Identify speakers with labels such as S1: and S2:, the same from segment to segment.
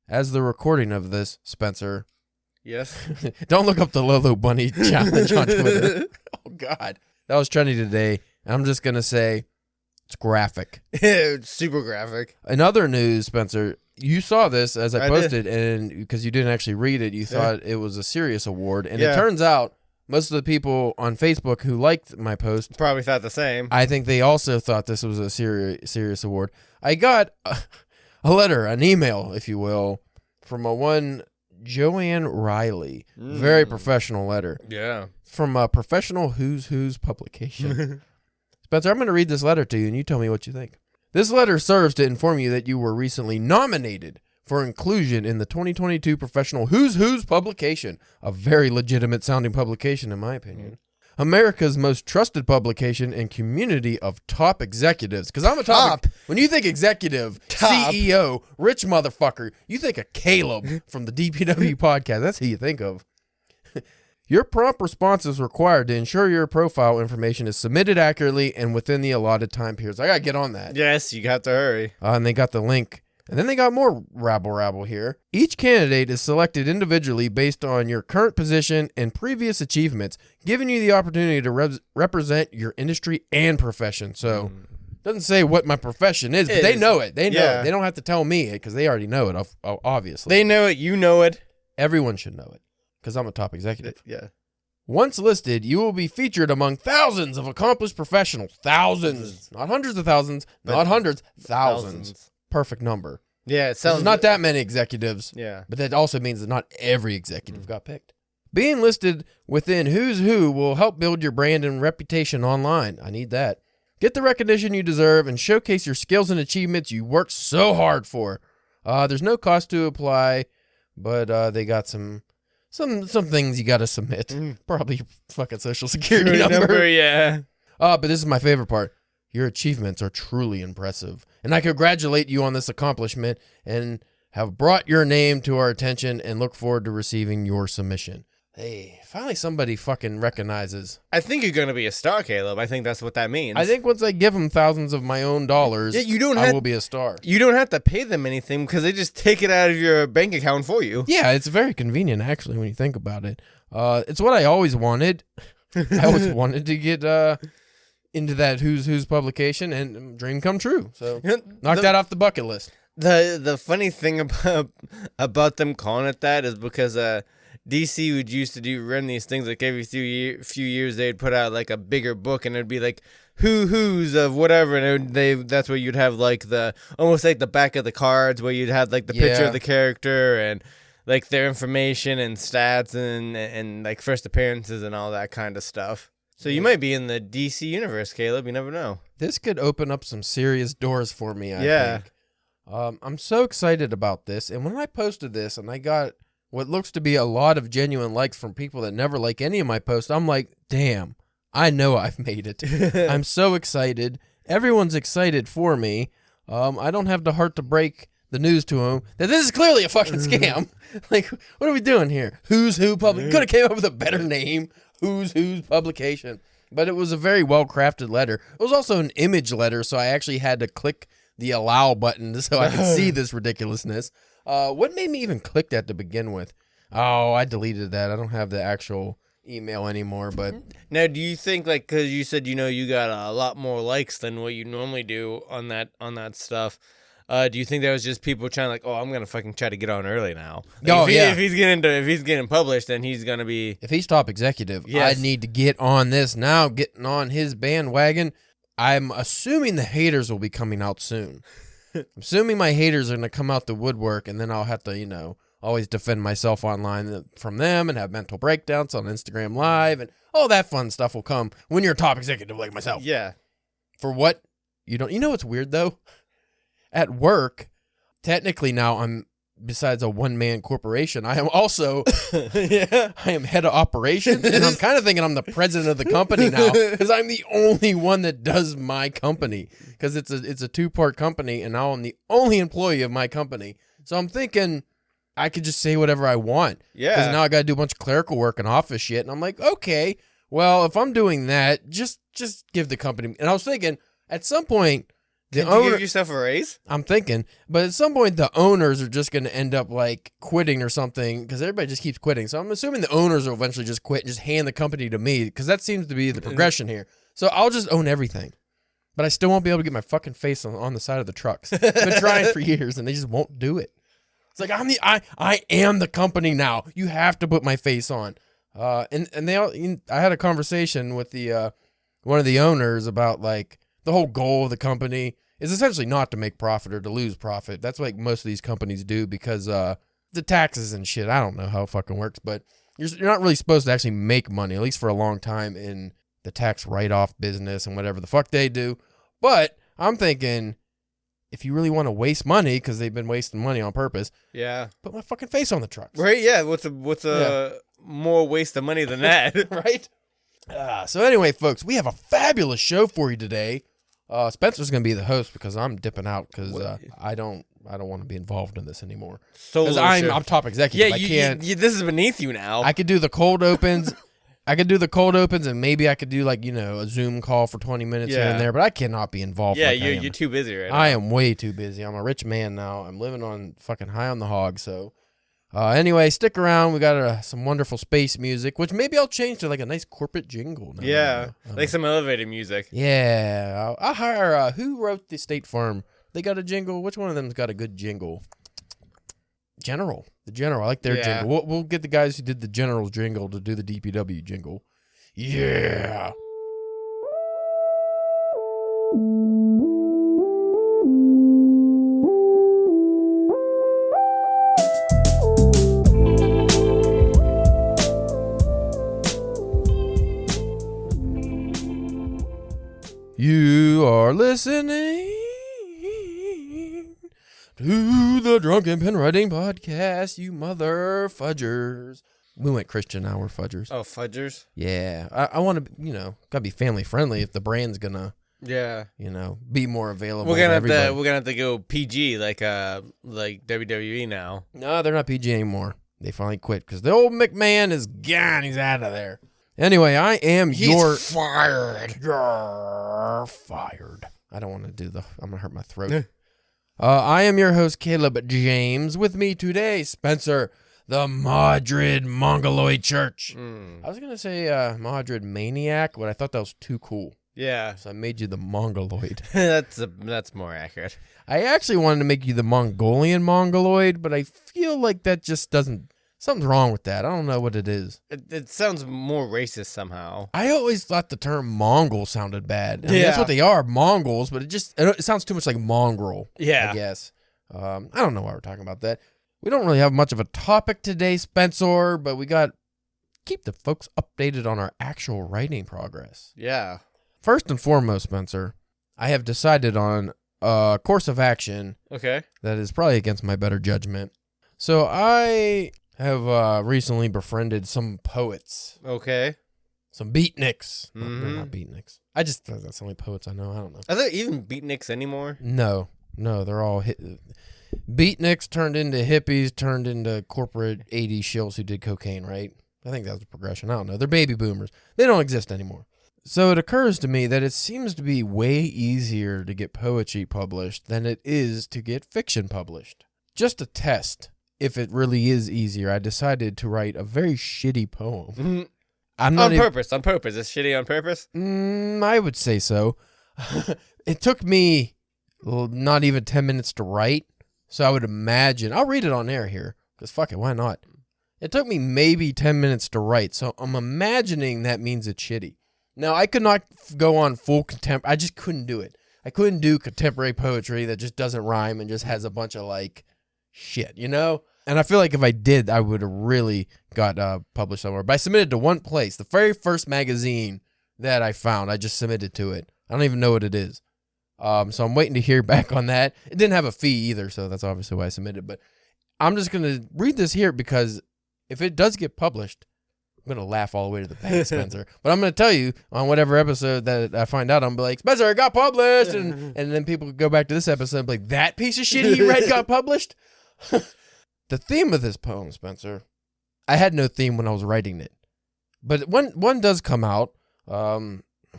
S1: as the recording of this, Spencer.
S2: Yes.
S1: Don't look up the Lolo Bunny challenge on Twitter. Oh, God. That was trending today. I'm just going to say it's graphic.
S2: It's super graphic.
S1: In other news, Spencer, you saw this as I posted,
S2: did.
S1: and because you didn't actually read it, you thought it was a serious award. And
S2: Yeah.
S1: it turns out most of the people on Facebook who liked my post
S2: Probably thought the same.
S1: I think they also thought this was a serious award. I got a letter, an email, if you will, from a one Joanne Riley. Very professional letter.
S2: Yeah.
S1: From a professional Who's publication. Spencer, I'm going to read this letter to you, and you tell me what you think. This letter serves to inform you that you were recently nominated for inclusion in the 2022 professional Who's publication. A very legitimate sounding publication, in my opinion. America's most trusted publication and community of top executives. Because I'm a top. When you think executive, CEO, rich motherfucker, you think of Caleb from the DPW podcast. That's who you think of. Your prompt response is required to ensure your profile information is submitted accurately and within the allotted time periods. I got to get on that.
S2: Yes, you got to hurry.
S1: And they got the link. And then they got more rabble here. Each candidate is selected individually based on your current position and previous achievements, giving you the opportunity to represent your industry and profession. So it doesn't say what my profession is, but they know it. They know it. They don't have to tell me it because they already know it, obviously.
S2: They know it. You know it.
S1: Everyone should know it because I'm a top executive.
S2: Yeah.
S1: Once listed, you will be featured among thousands of accomplished professionals. Thousands. Not hundreds of thousands, not hundreds, thousands. Perfect number.
S2: Yeah, it sounds
S1: not that many executives.
S2: Yeah.
S1: But that also means that not every executive got picked. Being listed within Who's Who will help build your brand and reputation online. I need that. Get the recognition you deserve and showcase your skills and achievements you worked so hard for. There's no cost to apply, but they got some things you got to submit. Probably your fucking social security number.
S2: Yeah.
S1: But this is my favorite part. Your achievements are truly impressive, and I congratulate you on this accomplishment and have brought your name to our attention and look forward to receiving your submission. Hey, finally somebody fucking recognizes.
S2: I think you're going to be a star, Caleb. I think that's what that means.
S1: I think once I give them thousands of my own dollars, I will be a star.
S2: You don't have to pay them anything because they just take it out of your bank account for you.
S1: Yeah, it's very convenient, actually, when you think about it. It's what I always wanted. I always wanted to get into that Who's publication, and dream come true. So knock that off the bucket list.
S2: The funny thing about them calling it that is because DC would used to run these things like every few years they'd put out like a bigger book and it'd be like who's of whatever, and that's where you'd have like almost like the back of the cards where you'd have like the picture of the character and like their information and stats and like first appearances and all that kind of stuff. So you might be in the DC universe, Caleb. You never know.
S1: This could open up some serious doors for me, I think. I'm so excited about this. And when I posted this and I got what looks to be a lot of genuine likes from people that never like any of my posts, I'm like, damn, I know I've made it. I'm so excited. Everyone's excited for me. I don't have the heart to break the news to them that this is clearly a fucking scam. Like, what are we doing here? Who's Who Public? Could have came up with a better name. Who's publication. But it was a very well-crafted letter. It was also an image letter, so I actually had to click the allow button so I could see this ridiculousness. What made me even click that to begin with? Oh, I deleted that. I don't have the actual email anymore. But
S2: now, do you think, like, because you said, you got a lot more likes than what you normally do on that stuff, do you think that was just people trying like, I'm gonna fucking try to get on early now? Like, if he's getting published, then he's gonna be.
S1: If he's top executive, I need to get on this now. Getting on his bandwagon. I'm assuming the haters will be coming out soon. I'm assuming my haters are gonna come out the woodwork, and then I'll have to, always defend myself online from them and have mental breakdowns on Instagram Live, and all that fun stuff will come when you're a top executive like myself.
S2: Yeah.
S1: For what you don't. You know what's weird though? At work, technically now I'm, besides a one-man corporation, I am also, I am head of operations, and I'm kind of thinking I'm the president of the company now, because I'm the only one that does my company, because it's a two-part company, and now I'm the only employee of my company. So I'm thinking I could just say whatever I want.
S2: Yeah.
S1: Because now I got to do a bunch of clerical work and office shit, and I'm like, okay, well, if I'm doing that, just give the company, and I was thinking, at some point,
S2: Did you give yourself a raise?
S1: I'm thinking, but at some point the owners are just going to end up like quitting or something because everybody just keeps quitting. So I'm assuming the owners will eventually just quit and just hand the company to me because that seems to be the progression here. So I'll just own everything, but I still won't be able to get my fucking face on the side of the trucks. I've been trying for years and they just won't do it. It's like I am the company now. You have to put my face on. And they all, I had a conversation with the one of the owners about like the whole goal of the company is essentially not to make profit or to lose profit. That's what most of these companies do because the taxes and shit. I don't know how it fucking works, but you're not really supposed to actually make money, at least for a long time in the tax write-off business and whatever the fuck they do. But I'm thinking, if you really want to waste money, because they've been wasting money on purpose, put my fucking face on the trucks.
S2: Right? Yeah. What's a more waste of money than that?
S1: Right? So anyway, folks, we have a fabulous show for you today. Spencer's going to be the host because I'm dipping out because I don't want to be involved in this anymore. Because I'm top executive.
S2: Yeah,
S1: I can't.
S2: This is beneath you now.
S1: I could do the cold opens. And maybe I could do like, a Zoom call for 20 minutes here and there, but I cannot be involved.
S2: Yeah, you're too busy right now.
S1: I am way too busy. I'm a rich man now. I'm living on fucking high on the hog. So anyway, stick around. We got some wonderful space music, which maybe I'll change to like a nice corporate jingle.
S2: Like some elevator music.
S1: Yeah. I'll hire, who wrote the State Farm? They got a jingle? Which one of them's got a good jingle? The General. I like their jingle. We'll get the guys who did the General's jingle to do the DPW jingle. Yeah. You are listening to the Drunken Pen Writing Podcast, you mother fudgers. We went Christian now, we're fudgers.
S2: Oh, fudgers?
S1: Yeah. I want to, gotta be family friendly if the brand's gonna, be more available.
S2: We're gonna have to go PG like WWE now.
S1: No, they're not PG anymore. They finally quit because the old McMahon is gone. He's out of there. Anyway, I am
S2: He's fired.
S1: You're fired. I don't want to do I'm gonna hurt my throat. I am your host, Caleb James. With me today, Spencer, the Madrid Mongoloid Church. I was going to say Madrid Maniac, but I thought that was too cool.
S2: Yeah.
S1: So I made you the Mongoloid.
S2: That's more accurate.
S1: I actually wanted to make you the Mongolian Mongoloid, but I feel like that just doesn't... Something's wrong with that. I don't know what it is.
S2: It sounds more racist somehow.
S1: I always thought the term Mongol sounded bad. I mean, that's what they are, Mongols, but it sounds too much like mongrel, I guess. I don't know why we're talking about that. We don't really have much of a topic today, Spencer, but we got keep the folks updated on our actual writing progress.
S2: Yeah.
S1: First and foremost, Spencer, I have decided on a course of action that is probably against my better judgment. So I have recently befriended some poets.
S2: Okay.
S1: Some beatniks. They're not beatniks. That's the only poets I know. I don't know.
S2: Are there even beatniks anymore?
S1: No, they're all beatniks turned into hippies, turned into corporate 80s shills who did cocaine, right? I think that's the progression. I don't know. They're baby boomers. They don't exist anymore. So it occurs to me that it seems to be way easier to get poetry published than it is to get fiction published. Just to test if it really is easier, I decided to write a very shitty poem.
S2: On purpose. It's shitty on purpose?
S1: I would say so. It took me not even 10 minutes to write, so I would imagine... I'll read it on air here, because fuck it, why not? It took me maybe 10 minutes to write, so I'm imagining that means it's shitty. Now, I could not go on full contemporary... I just couldn't do it. I couldn't do contemporary poetry that just doesn't rhyme and just has a bunch of, shit, And I feel like if I did, I would have really got published somewhere. But I submitted to one place, the very first magazine that I found. I just submitted to it. I don't even know what it is. So I'm waiting to hear back on that. It didn't have a fee either, so that's obviously why I submitted. But I'm just going to read this here because if it does get published, I'm going to laugh all the way to the bank, Spencer. But I'm going to tell you on whatever episode that I find out, I'm going to be like, Spencer, it got published. And then people could go back to this episode and be like, that piece of shit you read got published? The theme of this poem, Spencer, I had no theme when I was writing it. But one does come out.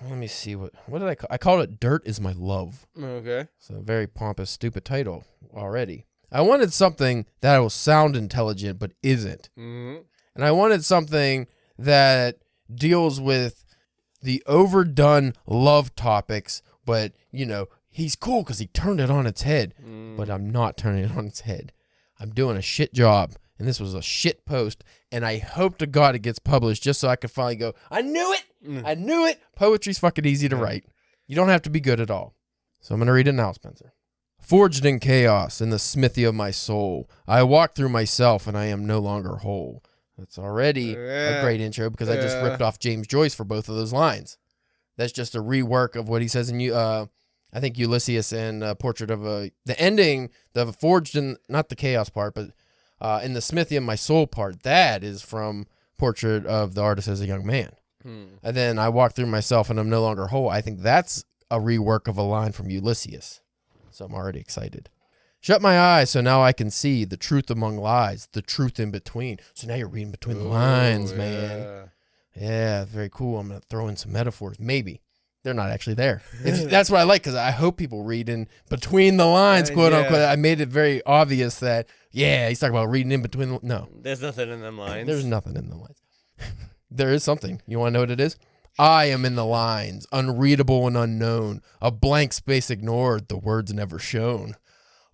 S1: let me see what did I called it Dirt Is My Love.
S2: Okay.
S1: It's a very pompous, stupid title already. I wanted something that will sound intelligent but isn't.
S2: Mm-hmm.
S1: And I wanted something that deals with the overdone love topics, but, you know, he's cool because he turned it on its head. But I'm not turning it on its head. I'm doing a shit job. And this was a shit post. And I hope to God it gets published just so I can finally go, I knew it! I knew it! Poetry's fucking easy to write. You don't have to be good at all. So I'm going to read it now, Spencer. Forged in chaos, in the smithy of my soul, I walk through myself and I am no longer whole. That's already a great intro because I just ripped off James Joyce for both of those lines. That's just a rework of what he says in I think Ulysses and Portrait of a... The ending, the forged in... Not the chaos part, but in the smithy of my soul part, that is from Portrait of the Artist as a Young Man. And then I walk through myself and I'm no longer whole. I think that's a rework of a line from Ulysses. So I'm already excited. Shut my eyes so now I can see the truth among lies, the truth in between. So now you're reading between the lines, man. Yeah, very cool. I'm going to throw in some metaphors. Maybe. They're not actually there. That's what I like because I hope people read in between the lines, quote unquote. I made it very obvious that, he's talking about reading in between. No.
S2: There's nothing in them lines.
S1: There's nothing in the lines. There is something. You want to know what it is? I am in the lines, unreadable and unknown, a blank space ignored, the words never shown.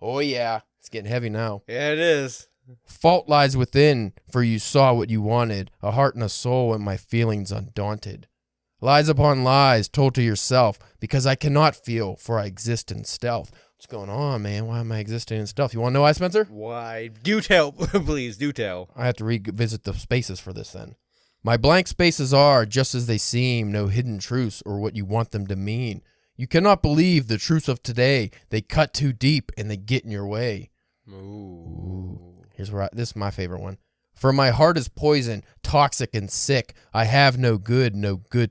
S1: Oh, yeah. It's getting heavy now.
S2: Yeah, it is.
S1: Fault lies within, for you saw what you wanted, a heart and a soul and my feelings undaunted. Lies upon lies told to yourself, because I cannot feel, for I exist in stealth. What's going on, man? Why am I existing in stealth? You want to know why, Spencer?
S2: Why? Do tell, please, do tell.
S1: I have to revisit the spaces for this then. My blank spaces are, just as they seem, no hidden truths or what you want them to mean. You cannot believe the truths of today. They cut too deep and they get in your way. Ooh. This is my favorite one. For my heart is poison, toxic and sick. I have no good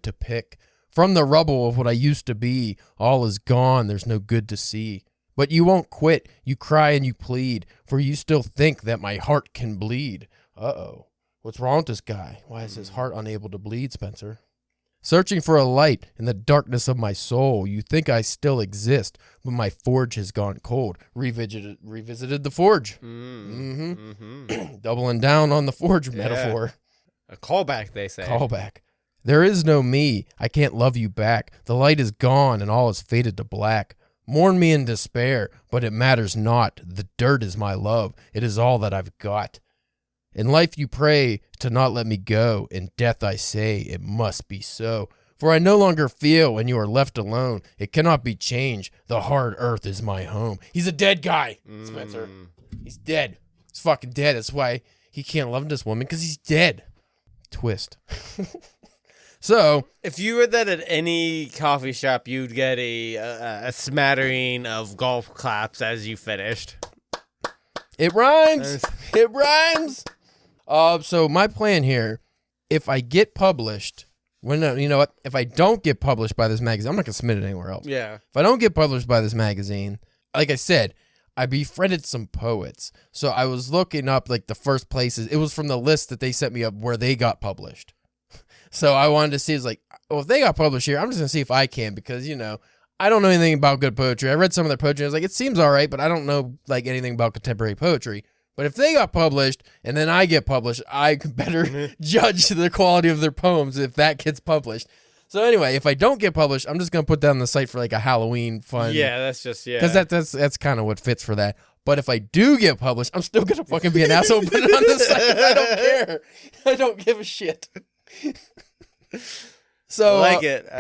S1: to pick. From the rubble of what I used to be, all is gone, there's no good to see. But you won't quit, you cry and you plead, for you still think that my heart can bleed. Uh-oh. What's wrong with this guy? Why is his heart unable to bleed, Spencer? Searching for a light in the darkness of my soul, you think I still exist, but my forge has gone cold. Revisited the forge. Doubling down on the forge metaphor.
S2: A callback, they say.
S1: Callback. There is no me. I can't love you back. The light is gone and all is faded to black. Mourn me in despair, but it matters not. The dirt is my love. It is all that I've got. In life you pray to not let me go. In death I say it must be so. For I no longer feel when you are left alone. It cannot be changed. The hard earth is my home. He's a dead guy, Spencer. He's dead. He's fucking dead. That's why he can't love this woman, because he's dead. Twist. So,
S2: if you were that at any coffee shop, you'd get a smattering of golf claps as you finished.
S1: It rhymes. It rhymes. So my plan here, if I get published, you know what? If I don't get published by this magazine, I'm not gonna submit it anywhere else.
S2: Yeah.
S1: If I don't get published by this magazine, like I said, I befriended some poets. So I was looking up like the first places. It was from the list that they sent me up where they got published. So I wanted to see, it's like, well, if they got published here, I'm just gonna see if I can, because, you know, I don't know anything about good poetry. I read some of their poetry. I was like, it seems all right, but I don't know like anything about contemporary poetry. But if they got published and then I get published, I could better judge the quality of their poems if that gets published. So anyway, if I don't get published, I'm just going to put that on the site for like a Halloween fun.
S2: Yeah, that's just, yeah.
S1: Because that's kind of what fits for that. But if I do get published, I'm still going to fucking be an asshole and put it on the site. I don't care. I don't give a shit. So
S2: I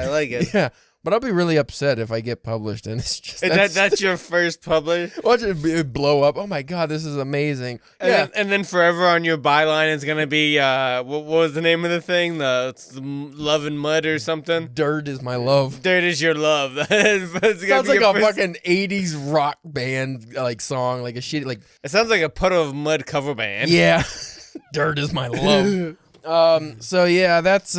S2: like it.
S1: Yeah. But I'll be really upset if I get published and it's just...
S2: That's your first publish?
S1: Watch it blow up. Oh my God, this is amazing.
S2: And then forever on your byline is going to be, what was the name of the thing? The Love and Mud or something?
S1: Dirt is my love.
S2: Dirt is your love.
S1: Sounds like a fucking 80s rock band like song, like a shitty... like.
S2: It sounds like a Puddle of Mud cover band.
S1: Yeah. Dirt is my love. So yeah, that's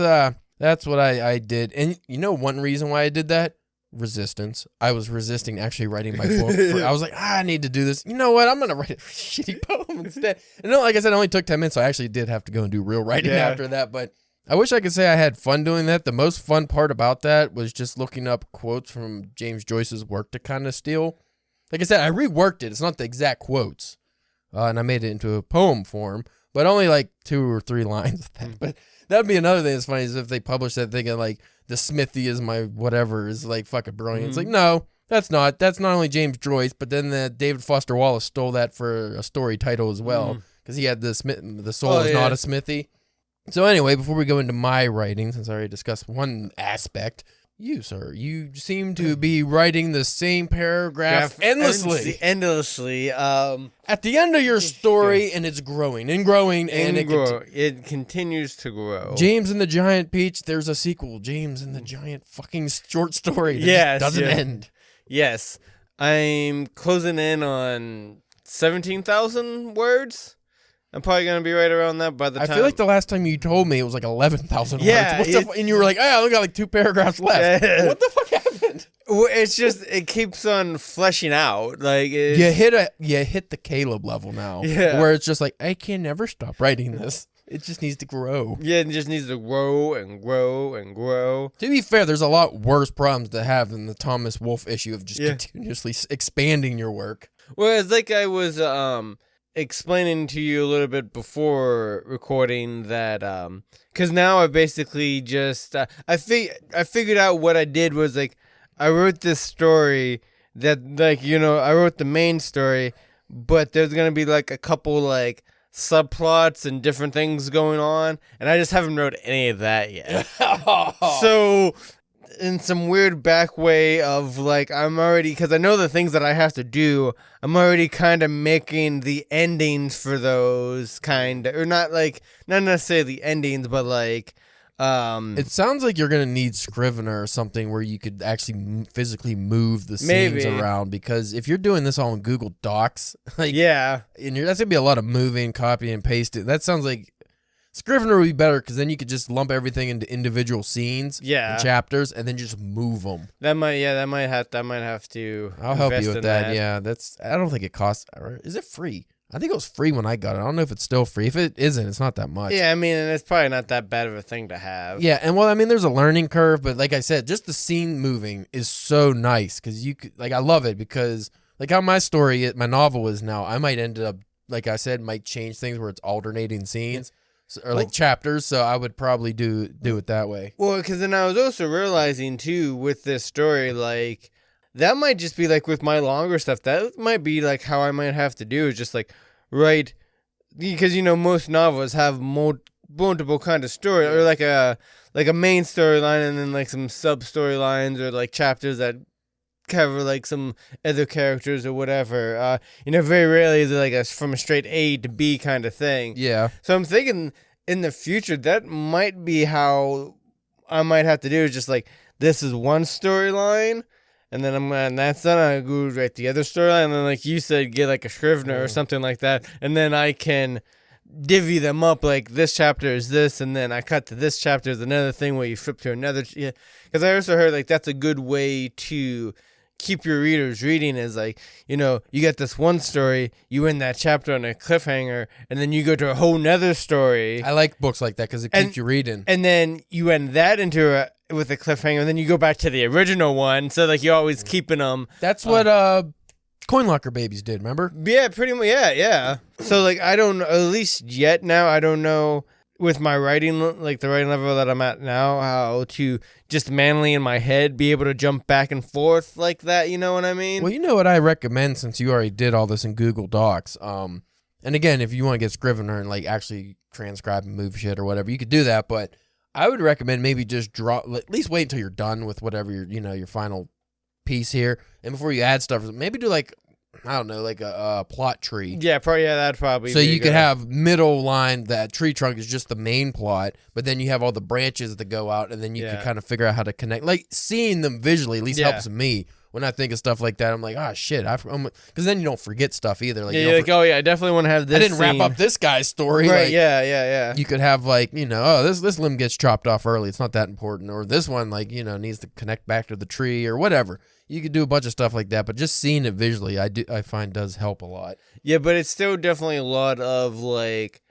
S1: what I did. And you know one reason why I did that? Resistance. I was resisting actually writing my book. I was like, I need to do this. You know what? I'm going to write a shitty poem instead. And like I said, it only took 10 minutes, so I actually did have to go and do real writing after that. But I wish I could say I had fun doing that. The most fun part about that was just looking up quotes from James Joyce's work to kind of steal. Like I said, I reworked it. It's not the exact quotes. And I made it into a poem form, but only like 2 or 3 lines of that. But that would be another thing that's funny is if they publish that thinking like the smithy is my whatever is like fucking brilliant. It's like, no, that's not. That's not only James Joyce, but then David Foster Wallace stole that for a story title as well because he had the soul is not a smithy. So anyway, before we go into my writing, since I already discussed one aspect, you, sir, you seem to be writing the same paragraph endlessly.
S2: Endlessly.
S1: At the end of your story, and it's growing and growing, and
S2: it continues to grow.
S1: James and the Giant Peach, there's a sequel. James and the Giant fucking short story that doesn't end.
S2: Yes. I'm closing in on 17,000 words. I'm probably going to be right around that by the time.
S1: I feel like the last time you told me it was like 11,000
S2: yeah,
S1: words. And you were like, I only got like 2 paragraphs left. What the fuck happened?
S2: Well, it's just, it keeps on fleshing out. Like
S1: you hit the Caleb level now. Yeah. Where it's just like, I can never stop writing this. It just needs to grow.
S2: Yeah, it just needs to grow and grow and grow.
S1: To be fair, there's a lot worse problems to have than the Thomas Wolfe issue of just continuously expanding your work.
S2: Well, it's like I was explaining to you a little bit before recording that because now I basically just I figured out what I did was like I wrote this story that like I wrote the main story, but there's gonna be like a couple like subplots and different things going on, and I just haven't wrote any of that yet. So in some weird back way of like I'm already, because I know the things that I have to do, I'm already kind of making the endings for those or not necessarily the endings, but like
S1: it sounds like you're gonna need Scrivener or something where you could actually physically move the scenes around, because if you're doing this all in Google Docs, like and that's gonna be a lot of moving, copy and pasting. That sounds like Scrivener would be better, because then you could just lump everything into individual scenes, and chapters, and then just move them.
S2: That might have to.
S1: I'll help you with that. Yeah, I don't think it costs. Is it free? I think it was free when I got it. I don't know if it's still free. If it isn't, it's not that much.
S2: Yeah, I mean, and it's probably not that bad of a thing to have.
S1: Yeah, and well, I mean, there's a learning curve, but like I said, just the scene moving is so nice, because you could, like, I love it, because like how my novel is now, I might end up, like I said, might change things where it's alternating scenes. Or like chapters, so I would probably do it that way.
S2: Well, because then I was also realizing too with this story, like that might just be like with my longer stuff. That might be like how I might have to do is just like write, because most novels have multiple kind of story, or like a main storyline and then like some sub storylines or like chapters that cover like some other characters or whatever. Very rarely is it like from a straight A to B kind of thing.
S1: Yeah.
S2: So I'm thinking in the future that might be how I might have to do is just like, this is one storyline, and then that's done, I go write the other storyline, and then like you said, get like a Scrivener or something like that, and then I can divvy them up, like this chapter is this, and then I cut to this chapter is another thing where you flip to another. Yeah, because I also heard like that's a good way to keep your readers reading, is like, you get this one story, you end that chapter on a cliffhanger, and then you go to a whole nother story.
S1: I like books like that because it keeps you reading.
S2: And then you end that with a cliffhanger, and then you go back to the original one, so like you're always keeping them.
S1: That's what Coin Locker Babies did, remember?
S2: Yeah, pretty much, yeah. So like I don't, at least yet now, I don't know with my writing, like the writing level that I'm at now, how to just manually in my head be able to jump back and forth like that, you know what I mean?
S1: Well, you know what I recommend, since you already did all this in Google Docs, and again, if you want to get Scrivener and like actually transcribe and move shit or whatever, you could do that, but I would recommend maybe just at least wait until you're done with whatever your final piece here, and before you add stuff, maybe do like, I don't know, like a plot tree.
S2: Yeah, that'd probably
S1: so you could have middle line, that tree trunk is just the main plot, but then you have all the branches that go out, and then you can kind of figure out how to connect. Like, seeing them visually at least helps me when I think of stuff like that. I'm like, shit, because then you don't forget stuff either. Like,
S2: you're like, I definitely want to have this.
S1: I didn't wrap up this guy's story.
S2: Right?
S1: Like,
S2: yeah.
S1: You could have like, this limb gets chopped off early, it's not that important, or this one like needs to connect back to the tree or whatever. You could do a bunch of stuff like that, but just seeing it visually, I find does help a lot.
S2: Yeah, but it's still definitely a lot of like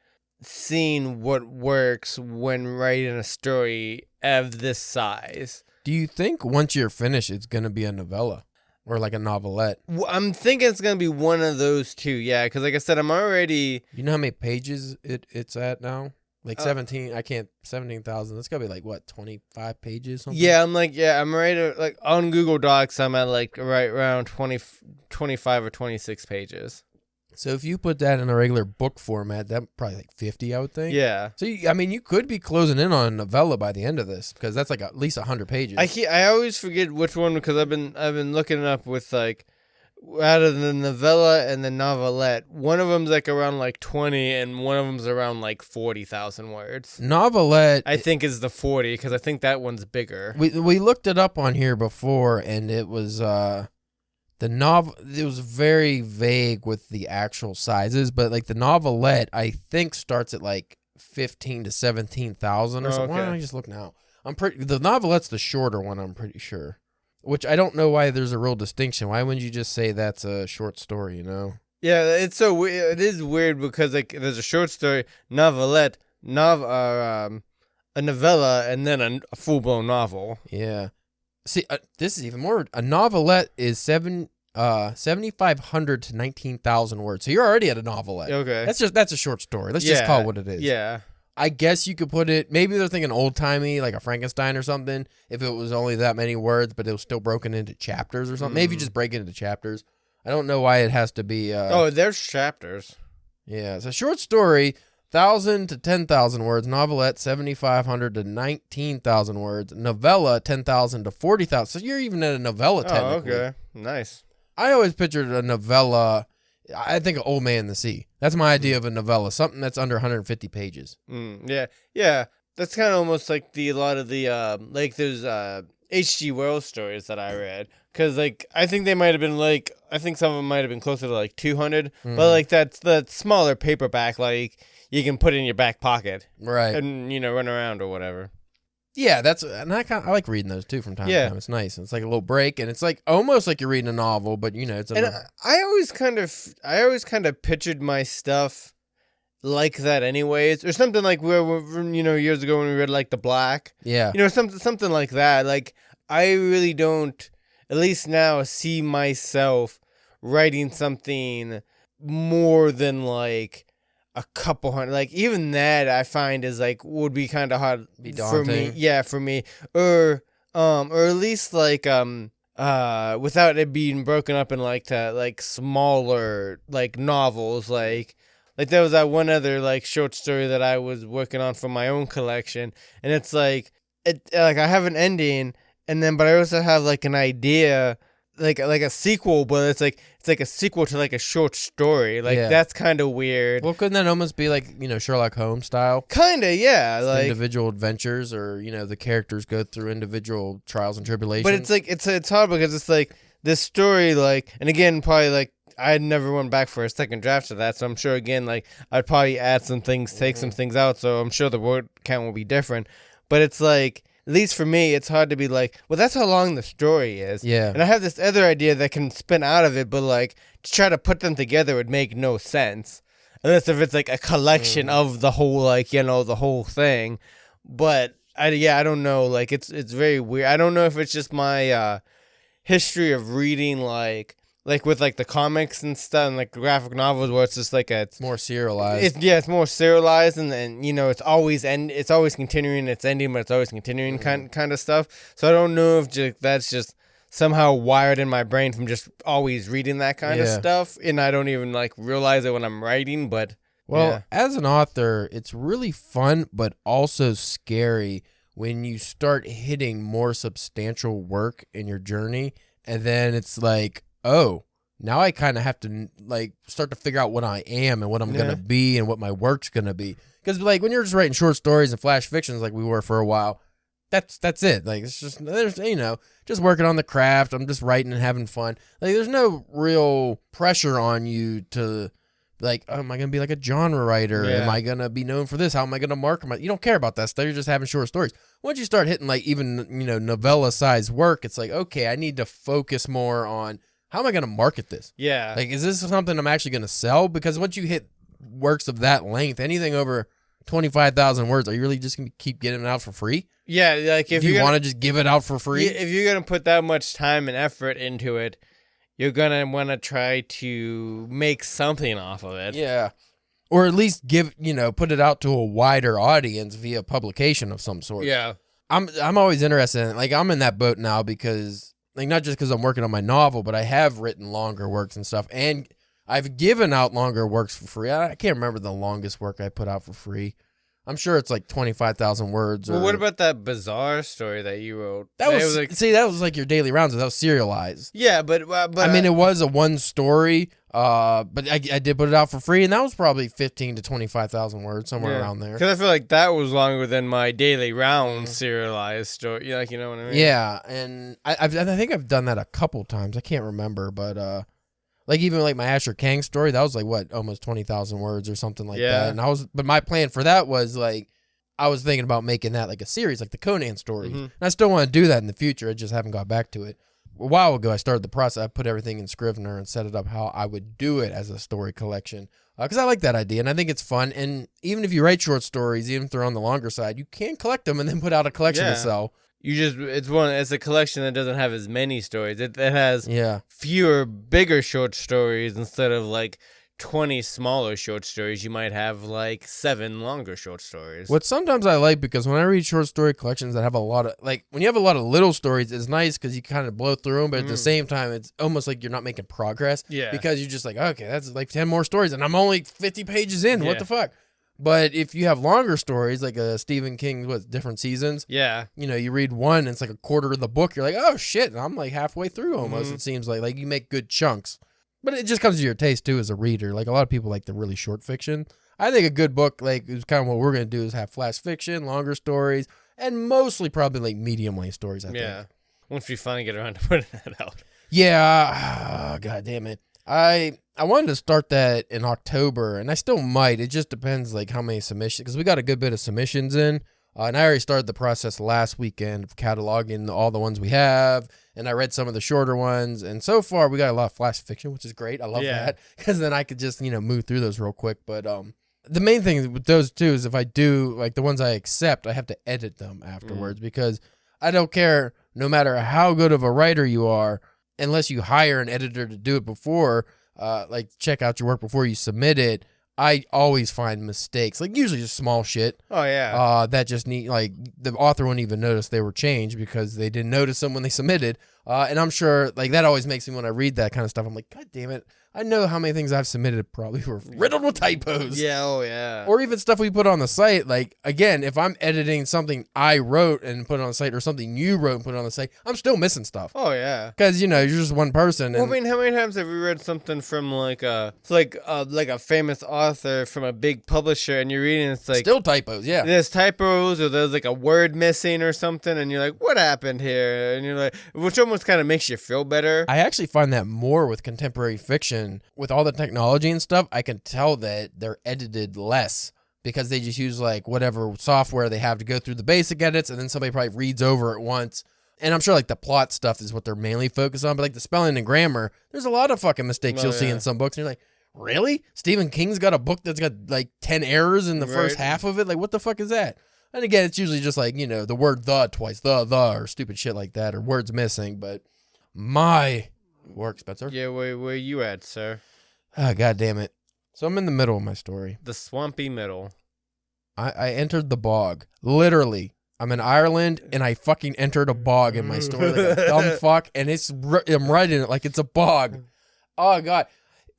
S2: seen what works when writing a story of this size.
S1: Do you think once you're finished, it's going to be a novella or like a novelette?
S2: I'm thinking it's going to be one of those two, yeah, because like I said, I'm already...
S1: You know how many pages it's at now? Like 17,000. That's got to be like, what, 25 pages? Something?
S2: Yeah, I'm ready to, like, on Google Docs, I'm at like right around 25 or 26 pages.
S1: So if you put that in a regular book format, that probably like 50, I would think.
S2: Yeah.
S1: So, you could be closing in on a novella by the end of this, because that's like at least 100 pages.
S2: I always forget which one, because I've been looking up with, like, out of the novella and the novelette, one of them's like around like 20 and one of them's around like 40,000 words.
S1: Novelette,
S2: I think is the 40, because I think that one's bigger.
S1: We looked it up on here before, and it was it was very vague with the actual sizes, but like the novelette, I think starts at like 15 to 17,000 or something. Why don't I just look now? The novelette's the shorter one, I'm pretty sure. Which I don't know why there's a real distinction. Why wouldn't you just say that's a short story, you know?
S2: Yeah, it's so weird. It is weird because like there's a short story, novelette, a novella, and then a full-blown novel.
S1: Yeah. See, this is even more. A novelette is 7,500 to 19,000 words. So you're already at a novelette.
S2: Okay.
S1: That's a short story. Let's just call it what it is.
S2: Yeah.
S1: I guess you could put it, maybe they're thinking old-timey, like a Frankenstein or something, if it was only that many words, but it was still broken into chapters or something. Maybe just break it into chapters. I don't know why it has to be...
S2: there's chapters.
S1: Yeah, it's a short story, 1,000 to 10,000 words. Novelette, 7,500 to 19,000 words. Novella, 10,000 to 40,000. So you're even at a novella, technically.
S2: Oh, okay. Nice.
S1: I always pictured a novella... I think of Old Man in the Sea. That's my idea of a novella, something that's under 150 pages.
S2: Yeah. That's kind of almost like a lot of the like those H.G. Wells stories that I read, because like I think they might have been like some of them might have been closer to like 200, but like that's the smaller paperback, like you can put in your back pocket,
S1: right,
S2: and run around or whatever.
S1: Yeah, and I like reading those too from time to time. It's nice. It's like a little break, and it's like almost like you're reading a novel, but it's.
S2: I always kind of pictured my stuff like that, anyways, or something like where years ago when we read like The Black.
S1: Yeah.
S2: Something like that. Like I really don't, at least now, see myself writing something more than like a couple hundred, like even that I find is like would be kind of hard for me. Yeah, for me, or at least like without it being broken up in like smaller like novels, like there was that one other like short story that I was working on for my own collection, and it's like I have an ending, but I also have like an idea. Like a sequel, but it's like a sequel to like a short story. Like that's kind of weird.
S1: Well, couldn't that almost be like Sherlock Holmes style?
S2: Kinda, yeah.
S1: Like individual adventures, or the characters go through individual trials and tribulations.
S2: But it's like it's hard because it's like this story, like, and again probably like I never went back for a second draft of that, so I'm sure again like I'd probably add some things, take some things out, so I'm sure the word count will be different. But it's like, at least for me, it's hard to be like, well, that's how long the story is.
S1: Yeah.
S2: And I have this other idea that can spin out of it, but like to try to put them together would make no sense. Unless if it's like a collection of the whole, like, the whole thing. But I don't know. Like it's very weird. I don't know if it's just my history of reading like with like the comics and stuff and like graphic novels where it's just like it's
S1: more serialized.
S2: It's more serialized, and it's always continuing, it's ending, but it's always continuing kind of stuff. So I don't know if that's just somehow wired in my brain from just always reading that kind of stuff, and I don't even like realize it when I'm writing. But
S1: as an author, it's really fun but also scary when you start hitting more substantial work in your journey, and then it's like, oh, now I kind of have to like start to figure out what I am and what I'm going to be and what my work's going to be. Because like when you're just writing short stories and flash fictions like we were for a while, that's it. Like it's just, there's, just working on the craft. I'm just writing and having fun. Like there's no real pressure on you to like, oh, am I going to be like a genre writer?
S2: Yeah.
S1: Am I going to be known for this? How am I going to market my, you don't care about that stuff. You're just having short stories. Once you start hitting like even, novella size work, it's like, okay, I need to focus more on how am I going to market this?
S2: Yeah.
S1: Like, is this something I'm actually going to sell? Because once you hit works of that length, anything over 25,000 words, are you really just going to keep getting it out for free?
S2: Yeah, like if
S1: you want to just give it out for free?
S2: If you're going to put that much time and effort into it, you're going to want to try to make something off of it.
S1: Yeah. Or at least put it out to a wider audience via publication of some sort.
S2: Yeah.
S1: I'm always interested in it. Like, I'm in that boat now because, like, not just because I'm working on my novel, but I have written longer works and stuff. And I've given out longer works for free. I can't remember the longest work I put out for free. I'm sure it's like 25,000 words.
S2: Well, what about that bizarre story that you wrote?
S1: That was like your daily rounds. That was serialized.
S2: Yeah, but
S1: I mean, it was a one story. But I did put it out for free, and that was probably 15 to 25,000 words, somewhere around there.
S2: Because I feel like that was longer than my daily round serialized story. Like, you know what I mean?
S1: Yeah, and I think I've done that a couple times. I can't remember, but like even like my Asher Kang story, that was like what, almost 20,000 words or something like that. And but my plan for that was like, I was thinking about making that like a series, like the Conan story. And I still want to do that in the future. I just haven't got back to it. A while ago, I started the process. I put everything in Scrivener and set it up how I would do it as a story collection. Because I like that idea, and I think it's fun. And even if you write short stories, even if they're on the longer side, you can collect them and then put out a collection to sell.
S2: It's a collection that doesn't have as many stories. It has fewer, bigger short stories instead of like 20 smaller short stories. You might have like 7 longer short stories.
S1: What sometimes I like, because when I read short story collections that have a lot of, like, when you have a lot of little stories, it's nice because you kind of blow through them, but at the same time, it's almost like you're not making progress.
S2: Yeah.
S1: Because you're just like, okay, that's like 10 more stories, and I'm only 50 pages in. What the fuck? But if you have longer stories, like Stephen King's, different seasons?
S2: Yeah.
S1: You read one, and it's like a quarter of the book. You're like, oh, shit, and I'm like halfway through almost, it seems like. Like, you make good chunks. But it just comes to your taste, too, as a reader. Like, a lot of people like the really short fiction. I think a good book, like, is kind of what we're going to do, is have flash fiction, longer stories, and mostly probably, like, medium-length stories, I think.
S2: Once we finally get around to putting that out.
S1: Yeah. God damn it. I wanted to start that in October, and I still might. It just depends, like, how many submissions, because we got a good bit of submissions in. And I already started the process last weekend of cataloging all the ones we have, and I read some of the shorter ones, and so far we got a lot of flash fiction, which is great. I love that, because then I could just, move through those real quick. But the main thing with those two is if I do, like, the ones I accept, I have to edit them afterwards, because I don't care, no matter how good of a writer you are, unless you hire an editor to do it before, like, check out your work before you submit it. I always find mistakes, like usually just small shit.
S2: Oh, yeah.
S1: That just need, like, the author wouldn't even notice they were changed because they didn't notice them when they submitted. And I'm sure, like, that always makes me, when I read that kind of stuff, I'm like, God damn it. I know how many things I've submitted probably were riddled with typos.
S2: Yeah, oh, yeah.
S1: Or even stuff we put on the site. Like, again, if I'm editing something I wrote and put it on the site, or something you wrote and put it on the site, I'm still missing stuff.
S2: Oh, yeah.
S1: Because, you're just one person.
S2: Well, I mean, how many times have you read something from, like a famous author from a big publisher, and you're reading, it's like...
S1: Still typos, yeah.
S2: There's typos, or there's, like, a word missing or something, and you're like, what happened here? And you're like... Which almost kind of makes you feel better.
S1: I actually find that more with contemporary fiction. With all the technology and stuff, I can tell that they're edited less because they just use like whatever software they have to go through the basic edits, and then somebody probably reads over it once. And I'm sure like the plot stuff is what they're mainly focused on, but like the spelling and grammar, there's a lot of fucking mistakes you'll see in some books, and you're like, really? Stephen King's got a book that's got like 10 errors in the first half of it? Like, what the fuck is that? And again, it's usually just like, the word the twice, the, or stupid shit like that, or words missing, but my work, Spencer.
S2: Yeah, where you at, sir?
S1: Oh, God damn it. So I'm in the middle of my story.
S2: The swampy middle.
S1: I entered the bog. Literally. I'm in Ireland, and I fucking entered a bog in my story like a dumb fuck, and I'm writing it like it's a bog. Oh, God.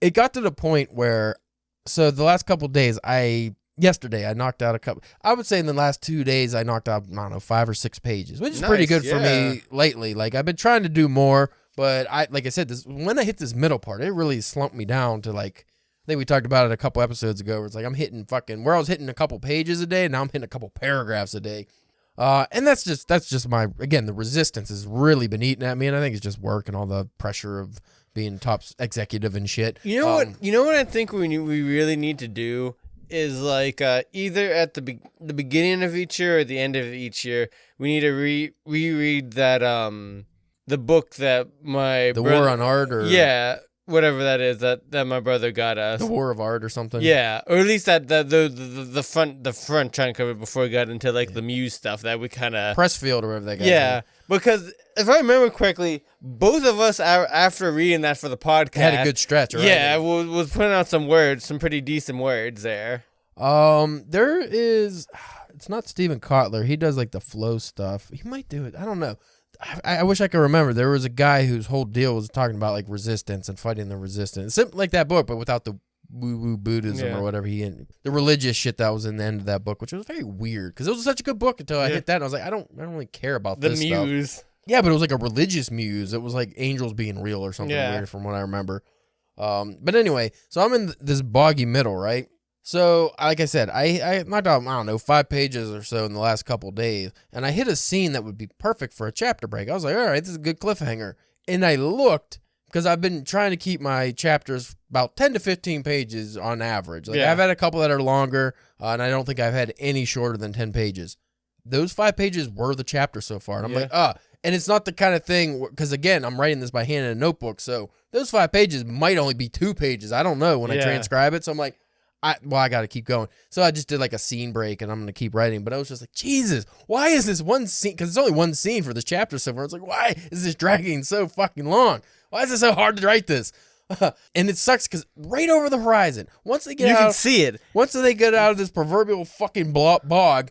S1: It got to the point where, so the last couple days, yesterday, I knocked out a couple. I would say in the last 2 days, I knocked out, I don't know, 5 or 6 pages, which is pretty good for me lately. Like, I've been trying to do more, but like I said, when I hit this middle part, it really slumped me down to like, I think we talked about it a couple episodes ago, where it's like I'm hitting where I was hitting a couple pages a day, now I'm hitting a couple paragraphs a day. And that's just my, again, the resistance has really been eating at me, and I think it's just work and all the pressure of being top executive and shit.
S2: You know what? You know what I think we really need to do is like either at the beginning of each year or the end of each year, we need to reread that the book that my
S1: War on Art, or
S2: whatever that is that my brother got us.
S1: The War of Art or something.
S2: Yeah, or at least that the front chunk of it before we got into like the Muse stuff that we kind of
S1: Pressfield or whatever that guy.
S2: Yeah, because if I remember correctly, both of us after reading that for the podcast
S1: had a good stretch. Right?
S2: Yeah, was putting out some words, some pretty decent words there.
S1: There is. It's not Steven Kotler. He does like the flow stuff. He might do it. I don't know. I wish I could remember. There was a guy whose whole deal was talking about like resistance and fighting the resistance. Simple like that book, but without the woo-woo Buddhism or whatever the religious shit that was in the end of that book, which was very weird because it was such a good book until I hit that and I was like, I don't really care about this
S2: Muse
S1: stuff. Yeah, but it was like a religious muse. It was like angels being real or something weird from what I remember. But anyway, so I'm in this boggy middle, right? So, like I said, I knocked out, I don't know, 5 pages or so in the last couple of days, and I hit a scene that would be perfect for a chapter break. I was like, all right, this is a good cliffhanger. And I looked, because I've been trying to keep my chapters about 10 to 15 pages on average. Like I've had a couple that are longer, and I don't think I've had any shorter than 10 pages. Those 5 pages were the chapter so far. And I'm like, and it's not the kind of thing, because again, I'm writing this by hand in a notebook, so those 5 pages might only be 2 pages. I don't know when I transcribe it, so I'm like, I got to keep going. So I just did like a scene break and I'm going to keep writing. But I was just like, Jesus, why is this one scene? Because it's only one scene for this chapter so far. It's like, why is this dragging so fucking long? Why is it so hard to write this? And it sucks because right over the horizon, once they get
S2: you can see it.
S1: Once they get out of this proverbial fucking bog,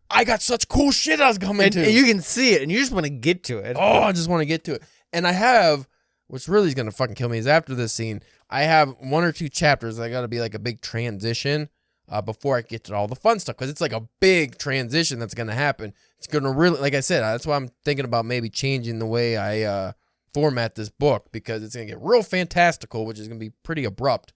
S1: I got such cool shit I was coming to.
S2: And you can see it and you just want to get to it.
S1: Oh, I just want to get to it. And I have, what's really is going to fucking kill me is after this scene, I have 1 or 2 chapters that got to be like a big transition before I get to all the fun stuff. Because it's like a big transition that's going to happen. It's going to really, like I said, that's why I'm thinking about maybe changing the way I format this book. Because it's going to get real fantastical, which is going to be pretty abrupt.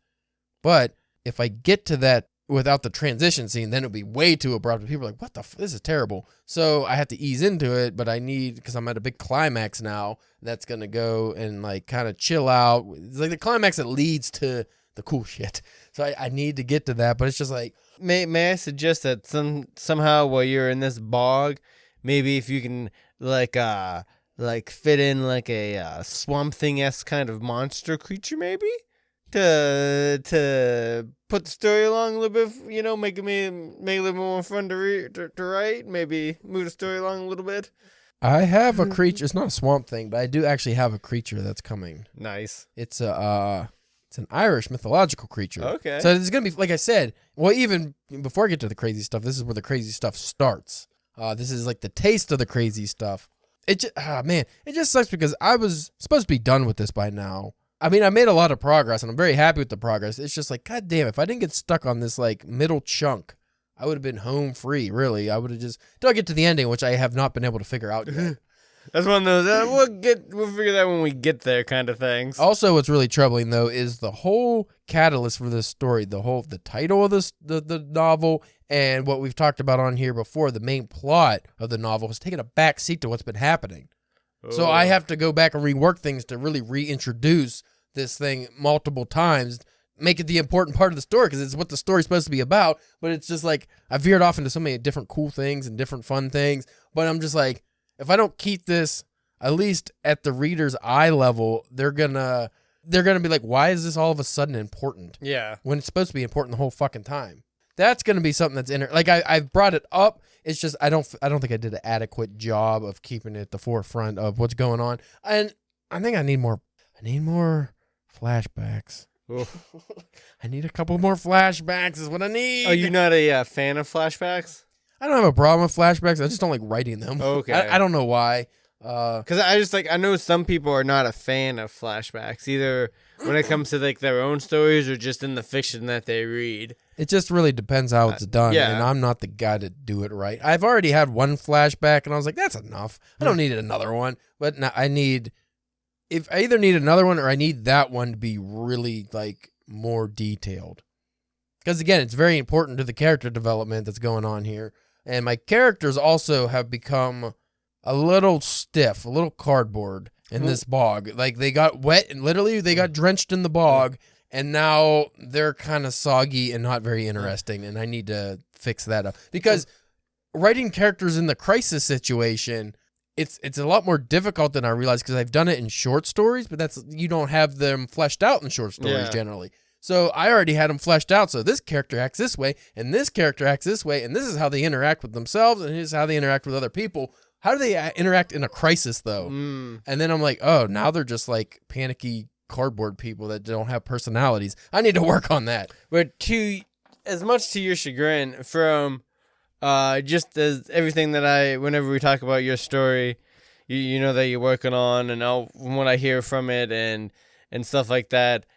S1: But if I get to that without the transition scene, then it'll be way too abrupt. People are like, what the this is terrible. So I have to ease into it, but I need, because I'm at a big climax now, that's going to go and like kind of chill out. It's like the climax that leads to the cool shit. So I need to get to that, but it's just like.
S2: May I suggest that somehow while you're in this bog, maybe if you can like fit in like a Swamp Thing-esque kind of monster creature maybe? To put the story along a little bit, make it a little more fun to write. Maybe move the story along a little bit.
S1: I have a creature. It's not a Swamp Thing, but I do actually have a creature that's coming.
S2: Nice.
S1: It's an Irish mythological creature.
S2: Okay.
S1: So it's gonna be, like I said. Well, even before I get to the crazy stuff, this is where the crazy stuff starts. This is like the taste of the crazy stuff. It just sucks because I was supposed to be done with this by now. I mean, I made a lot of progress, and I'm very happy with the progress. It's just like, God damn, if I didn't get stuck on this, like, middle chunk, I would have been home free, really. I would have just, till I get to the ending, which I have not been able to figure out yet.
S2: That's one of those, we'll figure that when we get there kind of things.
S1: Also, what's really troubling, though, is the whole catalyst for this story, the title of the novel, and what we've talked about on here before, the main plot of the novel has taken a back seat to what's been happening. So I have to go back and rework things to really reintroduce this thing multiple times, make it the important part of the story because it's what the story's supposed to be about. But it's just like I veered off into so many different cool things and different fun things. But I'm just like, if I don't keep this at least at the reader's eye level, they're gonna be like, why is this all of a sudden important?
S2: Yeah,
S1: when it's supposed to be important the whole fucking time. That's gonna be something that's in it. Like I've brought it up. It's just I don't think I did an adequate job of keeping it at the forefront of what's going on, and I think I need more flashbacks. I need a couple more flashbacks is what I need.
S2: Are you not a fan of flashbacks?
S1: I don't have a problem with flashbacks. I just don't like writing them.
S2: Okay.
S1: I don't know why.
S2: Because I know some people are not a fan of flashbacks, either when it comes to like their own stories or just in the fiction that they read.
S1: It just really depends how it's done, and I'm not the guy to do it right. I've already had one flashback, and I was like, that's enough. I don't need another one. But now I either need another one or I need that one to be really like more detailed. Because again, it's very important to the character development that's going on here. And my characters also have become a little stiff, a little cardboard in this bog. Like they got wet and literally they got drenched in the bog. And now they're kind of soggy and not very interesting. And I need to fix that up. Because writing characters in the crisis situation it's a lot more difficult than I realized because I've done it in short stories, but you don't have them fleshed out in short stories generally. So I already had them fleshed out. So this character acts this way, and this character acts this way, and this is how they interact with themselves, and this is how they interact with other people. How do they interact in a crisis, though? And then I'm like, oh, now they're just like panicky cardboard people that don't have personalities. I need to work on that.
S2: But as much to your chagrin, from just as everything that whenever we talk about your story, you know that you're working on, and from what I hear from it and stuff like that,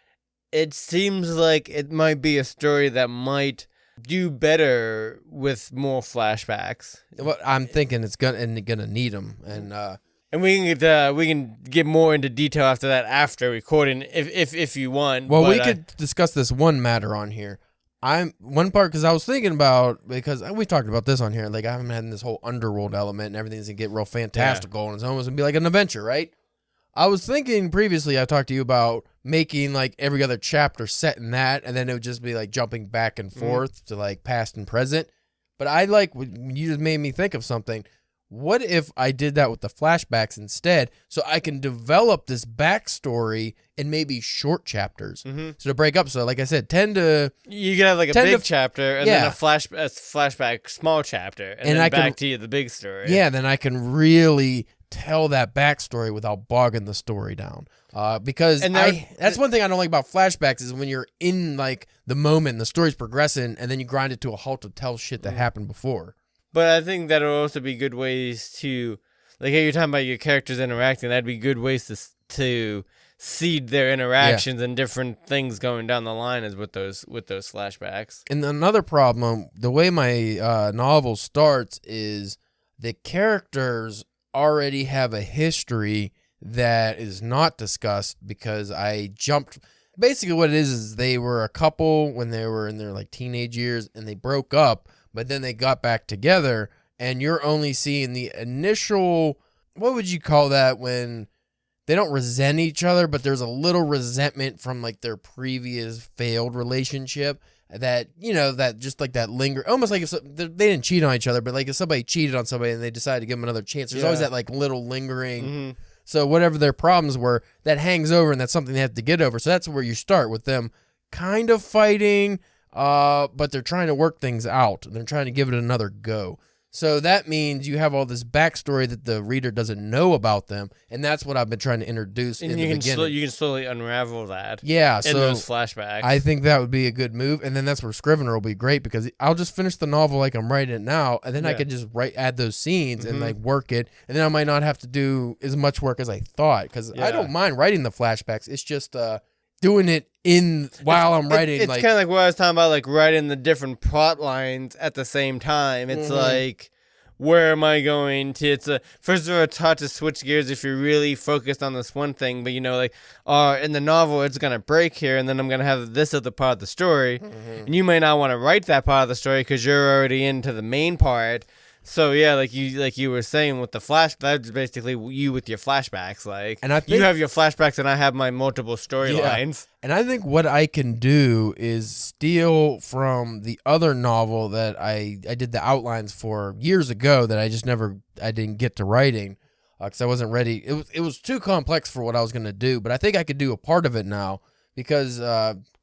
S2: it seems like it might be a story that might do better with more flashbacks.
S1: Well, I'm thinking it's gonna need them,
S2: and we can get more into detail after that after recording if you want.
S1: Well, we could discuss this one matter on here. One part because I was thinking about, because we talked about this on here, like I haven't had this whole underworld element and everything's gonna get real fantastical and it's almost gonna be like an adventure, right? I was thinking previously, I talked to you about making like every other chapter set in that, and then it would just be like jumping back and forth to like past and present. But you just made me think of something. What if I did that with the flashbacks instead, so I can develop this backstory in maybe short chapters? So to break up, so like I said,
S2: you could have like a big chapter and then a flashback small chapter, and then back to the big story.
S1: Yeah, then I can really tell that backstory without bogging the story down. Because that's one thing I don't like about flashbacks is when you're in like the moment and the story's progressing and then you grind it to a halt to tell shit that happened before.
S2: But I think that'll also be good ways to, like, hey, you're talking about your characters interacting. That'd be good ways to seed their interactions and different things going down the line as with those flashbacks.
S1: And another problem, the way my novel starts is the characters already have a history that is not discussed because I jumped. Basically what it is they were a couple when they were in their like teenage years and they broke up, but then they got back together, and you're only seeing the initial, what would you call that, when they don't resent each other, but there's a little resentment from like their previous failed relationship that, you know, that just like that linger, almost like if they didn't cheat on each other, but like if somebody cheated on somebody and they decided to give them another chance, there's always that like little lingering. So whatever their problems were, that hangs over, and that's something they have to get over. So that's where you start with them kind of fighting, but they're trying to work things out. They're trying to give it another go. So that means you have all this backstory that the reader doesn't know about them, and that's what I've been trying to introduce in the beginning.
S2: You can slowly unravel that.
S1: Yeah,
S2: in those flashbacks.
S1: I think that would be a good move, and then that's where Scrivener will be great because I'll just finish the novel like I'm writing it now, and then I can just add those scenes and like work it, and then I might not have to do as much work as I thought because I don't mind writing the flashbacks. It's just doing it while I'm writing.
S2: It's kind of like what I was talking about, like writing the different plot lines at the same time. It's like, where am I going to? First of all, it's hard to switch gears if you're really focused on this one thing. But, you know, like, in the novel, it's going to break here, and then I'm going to have this other part of the story. And you may not want to write that part of the story because you're already into the main part. So yeah, like you were saying with the that's basically you with your flashbacks. Like, and you have your flashbacks, and I have my multiple storylines. Yeah.
S1: And I think what I can do is steal from the other novel that I did the outlines for years ago that I didn't get to writing because I wasn't ready. It was too complex for what I was gonna do, but I think I could do a part of it now because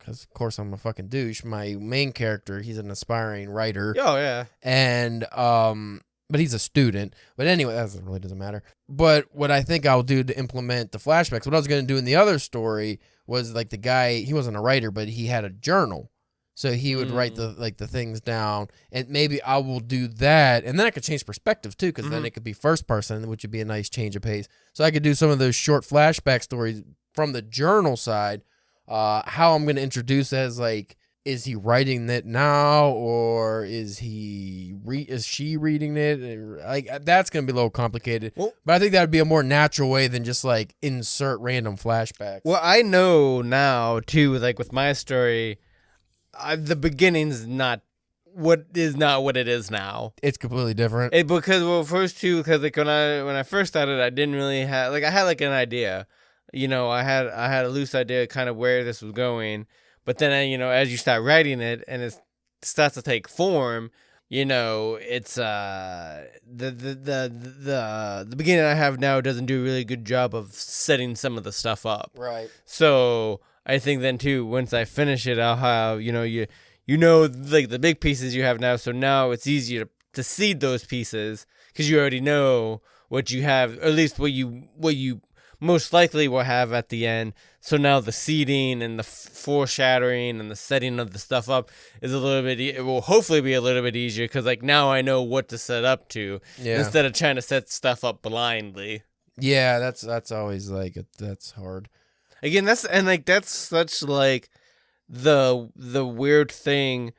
S1: of course I'm a fucking douche. My main character, he's an aspiring writer.
S2: Oh yeah.
S1: And but he's a student. But anyway, that really doesn't matter. But what I think I'll do to implement the flashbacks, what I was going to do in the other story was like the guy, he wasn't a writer, but he had a journal. So he would write the things down, and maybe I will do that, and then I could change perspectives too, because then it could be first person, which would be a nice change of pace. So I could do some of those short flashback stories from the journal side. How I'm going to introduce it as like, is he writing it now, or is she reading it? Like, that's going to be a little complicated. Well, but I think that would be a more natural way than just like insert random flashbacks.
S2: Well, I know now too, like with my story, the beginning's not what it is now.
S1: It's completely different.
S2: Because like when I first started, I didn't really have, like, I had like an idea. You know, I had a loose idea kind of where this was going, but then, you know, as you start writing it and it starts to take form, it's the beginning I have now doesn't do a really good job of setting some of the stuff up.
S1: Right.
S2: So I think then too, once I finish it, I'll have like the big pieces you have now. So now it's easier to seed those pieces because you already know what you have, or at least what you most likely will have at the end. So now the seeding and the foreshadowing and the setting of the stuff up is a little bit, it will hopefully be a little bit easier because like now I know what to set up to instead of trying to set stuff up blindly.
S1: Yeah, that's always like, that's hard.
S2: Again, that's such like the weird thing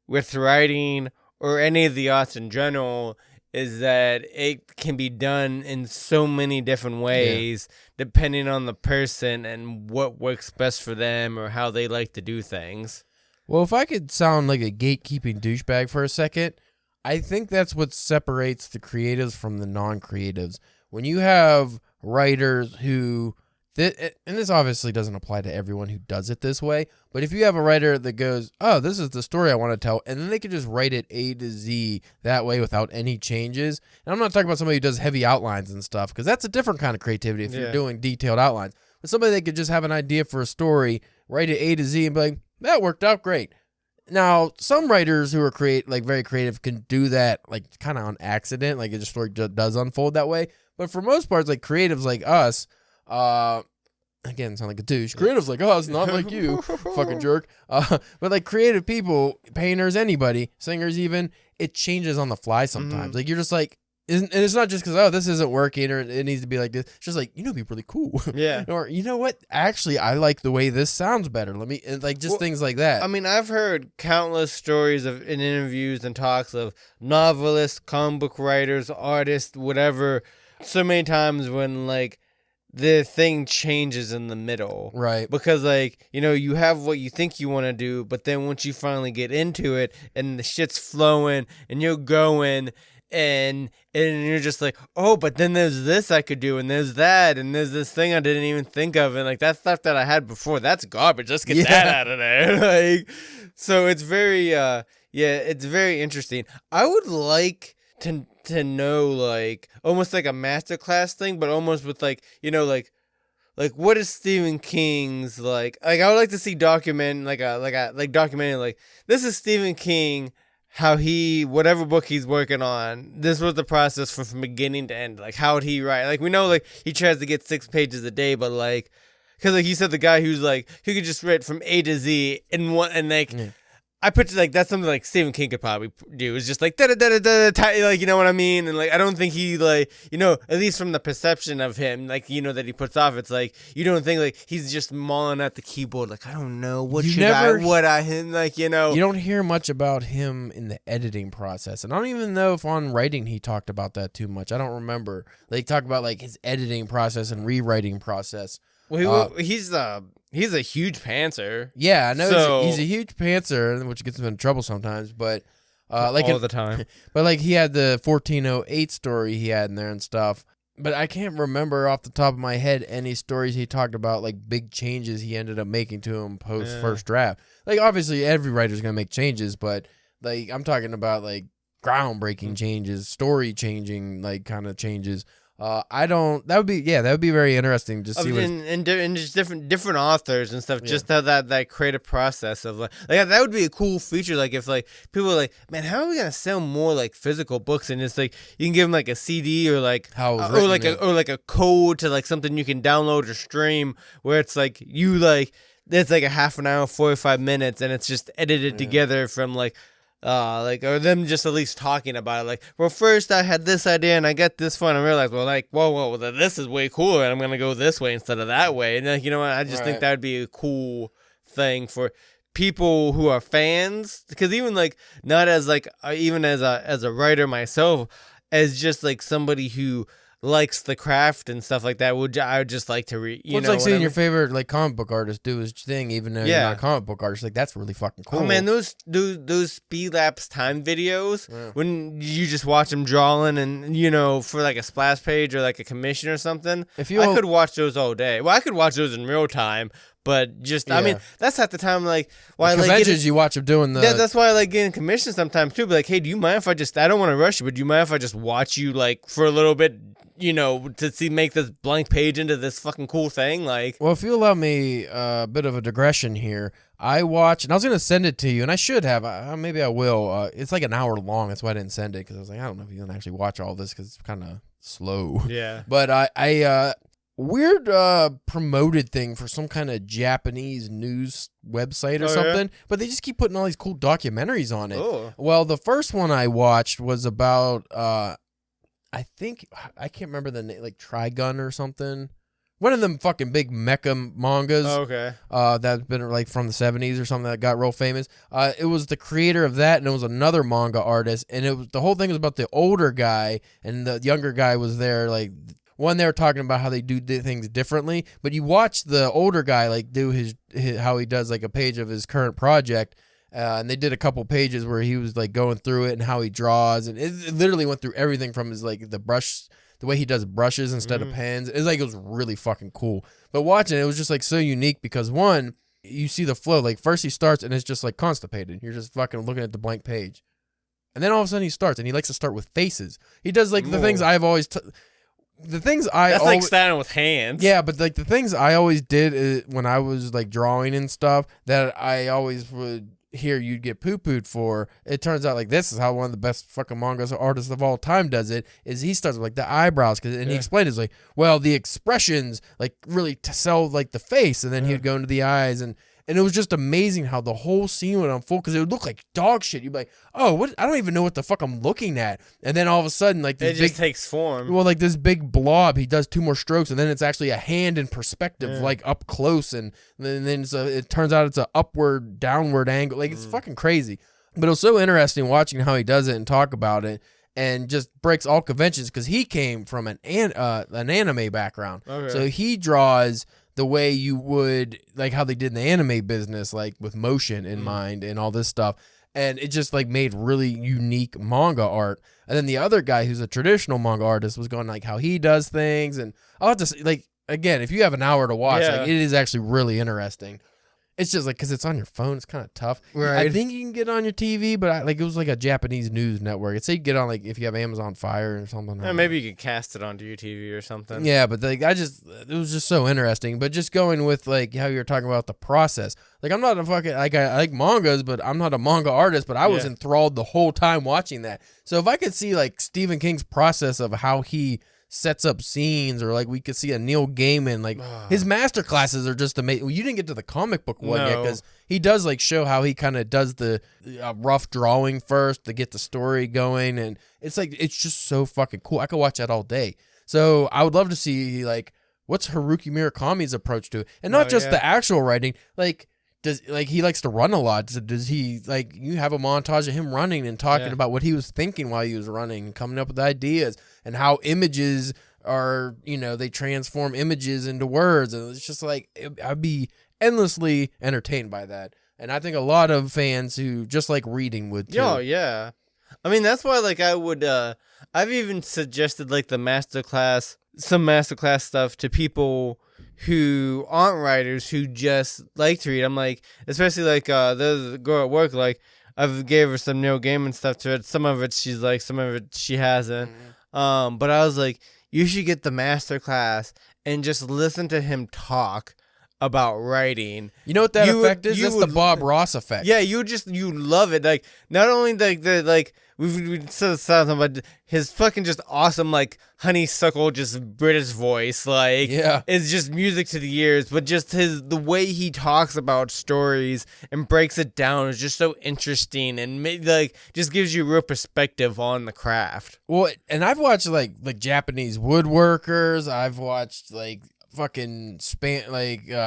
S2: with writing or any of the arts in general is that it can be done in so many different ways depending on the person and what works best for them or how they like to do things.
S1: Well, if I could sound like a gatekeeping douchebag for a second, I think that's what separates the creatives from the non-creatives. When you have writers who, and this obviously doesn't apply to everyone who does it this way, but if you have a writer that goes, oh, this is the story I want to tell, and then they can just write it A to Z that way without any changes. And I'm not talking about somebody who does heavy outlines and stuff, because that's a different kind of creativity if you're doing detailed outlines. But somebody that could just have an idea for a story, write it A to Z, and be like, that worked out great. Now, some writers who are very creative can do that like kind of on accident, like a story does unfold that way. But for most parts, like creatives like us, again, sound like a douche. Creatives like us, not like you, fucking jerk. But like creative people, painters, anybody, singers even, it changes on the fly sometimes. Like you're just like, and it's not just because, oh, this isn't working or it needs to be like this. It's just like, it'd be really cool.
S2: Yeah.
S1: Or, you know what? Actually, I like the way this sounds better. Things like that.
S2: I mean, I've heard countless stories in interviews and talks of novelists, comic book writers, artists, whatever, so many times when, like, the thing changes in the middle.
S1: Right.
S2: Because, like, you have what you think you want to do, but then once you finally get into it and the shit's flowing and you're going and you're just like, oh, but then there's this I could do and there's that and there's this thing I didn't even think of and, like, that stuff that I had before, that's garbage. Let's get that out of there. Like, so it's very, it's very interesting. I would like to know, like, almost like a masterclass thing, but almost with, like, like what is Stephen King's, like I would like to see documenting, like this is Stephen King, how he, whatever book he's working on, this was the process from beginning to end. Like, how would he write? Like, we know, like, he tries to get 6 pages a day, but, like, because, like, he said the guy who's, like, he could just write from A to Z in one, and, like, I picture, like, that's something, like, Stephen King could probably do. It's just, like, da-da-da-da-da, like, you know what I mean? And, like, I don't think he, like, at least from the perception of him, like, that he puts off, it's, like, you don't think, like, he's just mauling at the keyboard, like, I don't know, You don't hear much about him in the editing process. And I don't even know if on writing he talked about that too much. I don't remember. They talk about, like, his editing process and rewriting process. Well, he's a huge pantser.
S1: Yeah, I know he's a huge pantser, which gets him in trouble sometimes. But like
S2: all the time.
S1: But like he had the 1408 story he had in there and stuff. But I can't remember off the top of my head any stories he talked about, like big changes he ended up making to him post first draft. Like obviously every writer's gonna make changes, but like I'm talking about like groundbreaking changes, story changing like kind of changes. That would be very interesting to see.
S2: And just different authors and stuff, just how that creative process of like that would be a cool feature. Like if like people are like, man, how are we gonna sell more like physical books? And it's like you can give them like a CD or like or like a code to like something you can download or stream where it's like it's like a half an hour, 45 minutes, and it's just edited together from like. Or them just at least talking about it. Like, well, first I had this idea and I got this far and I realized, well, like, whoa, this is way cooler and I'm going to go this way instead of that way. And like, you know what? I just think that would be a cool thing for people who are fans. Because even like, not as like, even as a writer myself, as just like somebody who likes the craft and stuff like that, I would just like to read.
S1: It's like seeing your favorite like comic book artist do his thing, even though you're not a comic book artist. Like that's really fucking cool.
S2: Oh man, those speed lapse time videos when you just watch them drawing and for like a splash page or like a commission or something. I could watch those all day. Well, I could watch those in real time, But just, I mean, that's at the time, like, why
S1: the conventions you watch them doing the...
S2: Yeah, that's why I like getting commissions sometimes, too. But like, hey, do you mind if I don't want to rush you, but do you mind if I just watch you, like, for a little bit, you know, to make this blank page into this fucking cool thing? Like,
S1: well, if you allow me a bit of a digression here, I watched, and I was going to send it to you, and I should have. Maybe I will. It's like an hour long. That's why I didn't send it, because I was like, I don't know if you can actually watch all this, because it's kind of slow.
S2: Yeah.
S1: But I weird promoted thing for some kind of Japanese news website or something, but they just keep putting all these cool documentaries on it.
S2: Oh.
S1: Well, the first one I watched was about, I think, I can't remember the name, like Trigun or something. One of them fucking big mecha mangas.
S2: Oh, okay.
S1: That's been like from the 70s or something that got real famous. It was the creator of that, and it was another manga artist, and it was the whole thing was about the older guy, and the younger guy was there. Like, one, they were talking about how they do things differently, but you watch the older guy like do his how he does like a page of his current project. And they did a couple pages where he was like going through it and how he draws, and it literally went through everything from his like the way he does brushes instead of pens. It's like, it was really fucking cool. But watching it was just like so unique because, one, you see the flow. Like, first he starts and it's just like constipated. You're just fucking looking at the blank page, and then all of a sudden he starts, and he likes to start with faces. He does like the things I've always. That's
S2: like starting with hands.
S1: Yeah, but like the things I always did is, when I was like drawing and stuff, that I always would hear you'd get poo-pooed for. It turns out like this is how one of the best fucking manga artists of all time does it. Is he starts with like the eyebrows, and he explained it's like, well, the expressions like really sell like the face, and then he'd go into the eyes, and it was just amazing how the whole scene would unfold, because it would look like dog shit. You'd be like, oh, what? I don't even know what the fuck I'm looking at. And then all of a sudden, like this
S2: it just takes form.
S1: Well, like this big blob, he does 2 more strokes, and then it's actually a hand in perspective, like up close, and then it turns out it's a upward, downward angle. Like, it's fucking crazy. But it was so interesting watching how he does it and talk about it, and just breaks all conventions, because he came from an anime background. Okay. So he draws the way you would, like how they did in the anime business, like with motion in mind and all this stuff. And it just like made really unique manga art. And then the other guy who's a traditional manga artist was going like how he does things. And I'll have to say, like, again, if you have an hour to watch, like, it is actually really interesting. It's just like, because it's on your phone, it's kind of tough. Right. I think you can get it on your TV, but like it was like a Japanese news network. It said you get on like if you have Amazon Fire or something.
S2: Yeah, maybe you could cast it onto your TV or something.
S1: Yeah, but like it was just so interesting. But just going with like how you were talking about the process. Like, I'm not a fucking, like, I like mangas, but I'm not a manga artist, but I was enthralled the whole time watching that. So if I could see like Stephen King's process of how he sets up scenes, or like we could see a Neil Gaiman, like his master classes are just amazing. Well, you didn't get to the comic book one yet, because he does like show how he kind of does the rough drawing first to get the story going, and it's like, it's just so fucking cool. I could watch that all day. So I would love to see like what's Haruki Murakami's approach to it, and not just the actual writing. Like, he likes to run a lot. Does he, like, you have a montage of him running and talking about what he was thinking while he was running and coming up with ideas, and how images are, they transform images into words. And it's just like, I'd be endlessly entertained by that. And I think a lot of fans who just like reading would too.
S2: Oh, yeah. I mean, that's why, like, I would, I've even suggested, like, some masterclass stuff to people who aren't writers, who just like to read. I'm like, especially like there's a girl at work, like I've gave her some Neil Gaiman stuff to it. Some of it she's like, some of it she hasn't. But I was like, you should get the master class and just listen to him talk about writing.
S1: You know what that effect is? That's the Bob Ross effect.
S2: Yeah, you love it. Like, not only like we said something about his fucking just awesome, like, honeysuckle, just British voice, like, it's just music to the ears, but just the way he talks about stories and breaks it down is just so interesting, and like just gives you real perspective on the craft.
S1: Well, and I've watched like Japanese woodworkers. I've watched like fucking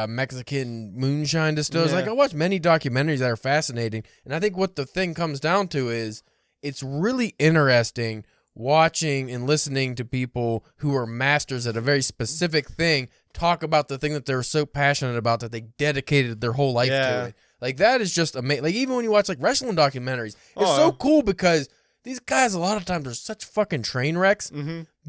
S1: Mexican moonshine distillers. Like, I watch many documentaries that are fascinating, and I think what the thing comes down to is it's really interesting watching and listening to people who are masters at a very specific thing talk about the thing that they're so passionate about that they dedicated their whole life to it. Like, that is just amazing. Like, even when you watch like wrestling documentaries, it's so cool because these guys, a lot of times, are such fucking train wrecks,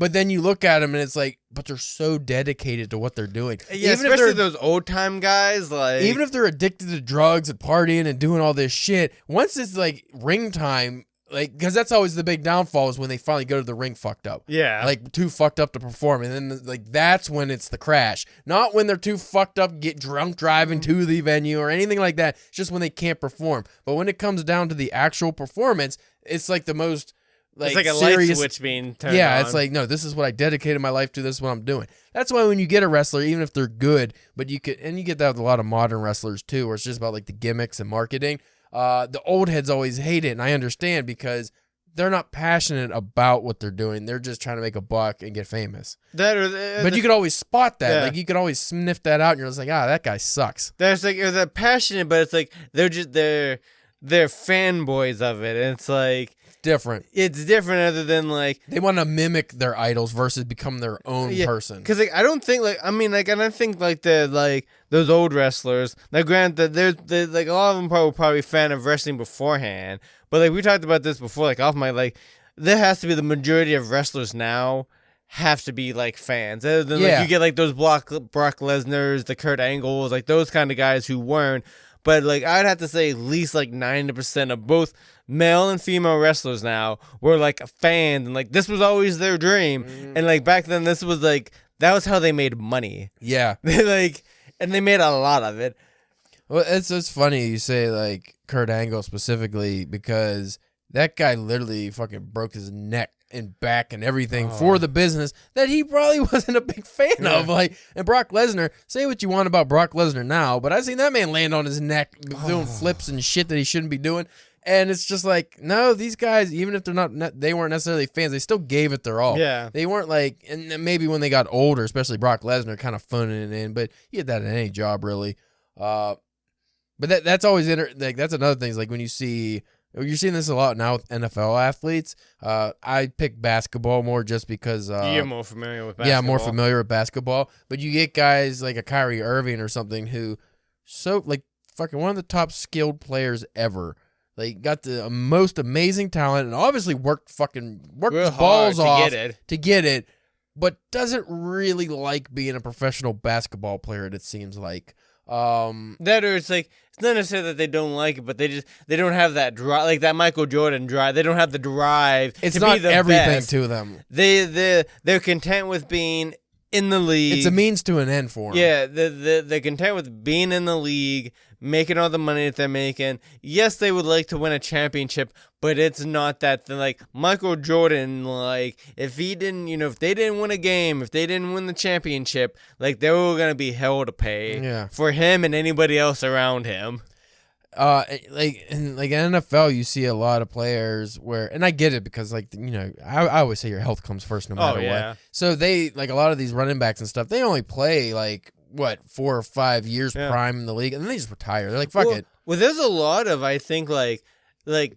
S1: But then you look at them and it's like, but they're so dedicated to what they're doing.
S2: Yeah, even especially those old time guys. Like,
S1: even if they're addicted to drugs and partying and doing all this shit, once it's like ring time, like, because that's always the big downfall is when they finally go to the ring fucked up.
S2: Yeah.
S1: Like, too fucked up to perform. And then, like, that's when it's the crash. Not when they're too fucked up, get drunk driving to the venue or anything like that. It's just when they can't perform. But when it comes down to the actual performance, it's like the most, like,
S2: it's like a
S1: serious
S2: light switch being turned
S1: yeah,
S2: on.
S1: it's like, no, this is what I dedicated my life to. This is what I'm doing. That's why when you get a wrestler, even if they're good, but you get that with a lot of modern wrestlers too, where it's just about like the gimmicks and marketing. The old heads always hate it, and I understand because they're not passionate about what they're doing. They're just trying to make a buck and get famous. But you could always spot that. Yeah. Like, you could always sniff that out, and you're just like, that guy sucks.
S2: There's like, they're passionate, but it's like they're fanboys of it, and it's like
S1: different.
S2: It's different other than like
S1: they want to mimic their idols versus become their own person.
S2: Because like I don't think and I think like the like those old wrestlers. Now, granted, they're like a lot of them probably fan of wrestling beforehand, but like we talked about this before, like off my like there has to be the majority of wrestlers now have to be like fans. Other than like you get like those Brock Lesnar's, the Kurt Angles, like those kind of guys who weren't. But like I'd have to say at least like 90% of both male and female wrestlers now were like fans, and like this was always their dream. And like back then this was like that was how they made money.
S1: Yeah.
S2: And they made a lot of it.
S1: Well, it's funny you say like Kurt Angle specifically because that guy literally fucking broke his neck and back and everything for the business that he probably wasn't a big fan of. Like, and Brock Lesnar, say what you want about Brock Lesnar now, but I've seen that man land on his neck doing flips and shit that he shouldn't be doing. And it's just like, no, these guys, even if they weren't necessarily fans, they still gave it their all.
S2: Yeah.
S1: They weren't like, and maybe when they got older, especially Brock Lesnar, kind of phoning it in, but you get that in any job, really. But that's always, like, that's another thing, is like when you're seeing this a lot now with NFL athletes. I pick basketball more just because
S2: you're more familiar with basketball.
S1: Yeah, I'm more familiar with basketball. But you get guys like a Kyrie Irving or something who like fucking one of the top skilled players ever. Like, got the most amazing talent and obviously worked his balls off to get it, but doesn't really like being a professional basketball player, it seems like.
S2: That or it's like it's not necessarily that they don't like it, but they don't have that drive, like that Michael Jordan drive. They don't have the drive.
S1: It's
S2: to
S1: not
S2: be the
S1: everything
S2: best.
S1: to them.
S2: They're content with being in the league.
S1: It's a means to an end for them.
S2: Yeah, they're content with being in the league, making all the money that they're making. Yes, they would like to win a championship, but it's not that thing. Like Michael Jordan, like if they didn't win a game, if they didn't win the championship, like they were gonna be hell to pay for him and anybody else around him.
S1: Like in NFL, you see a lot of players where, and I get it because I always say your health comes first no matter what. So they, like a lot of these running backs and stuff, they only play like 4 or 5 years prime in the league, and then they just retire. They're like, fuck it.
S2: Well, there's a lot of, I think, like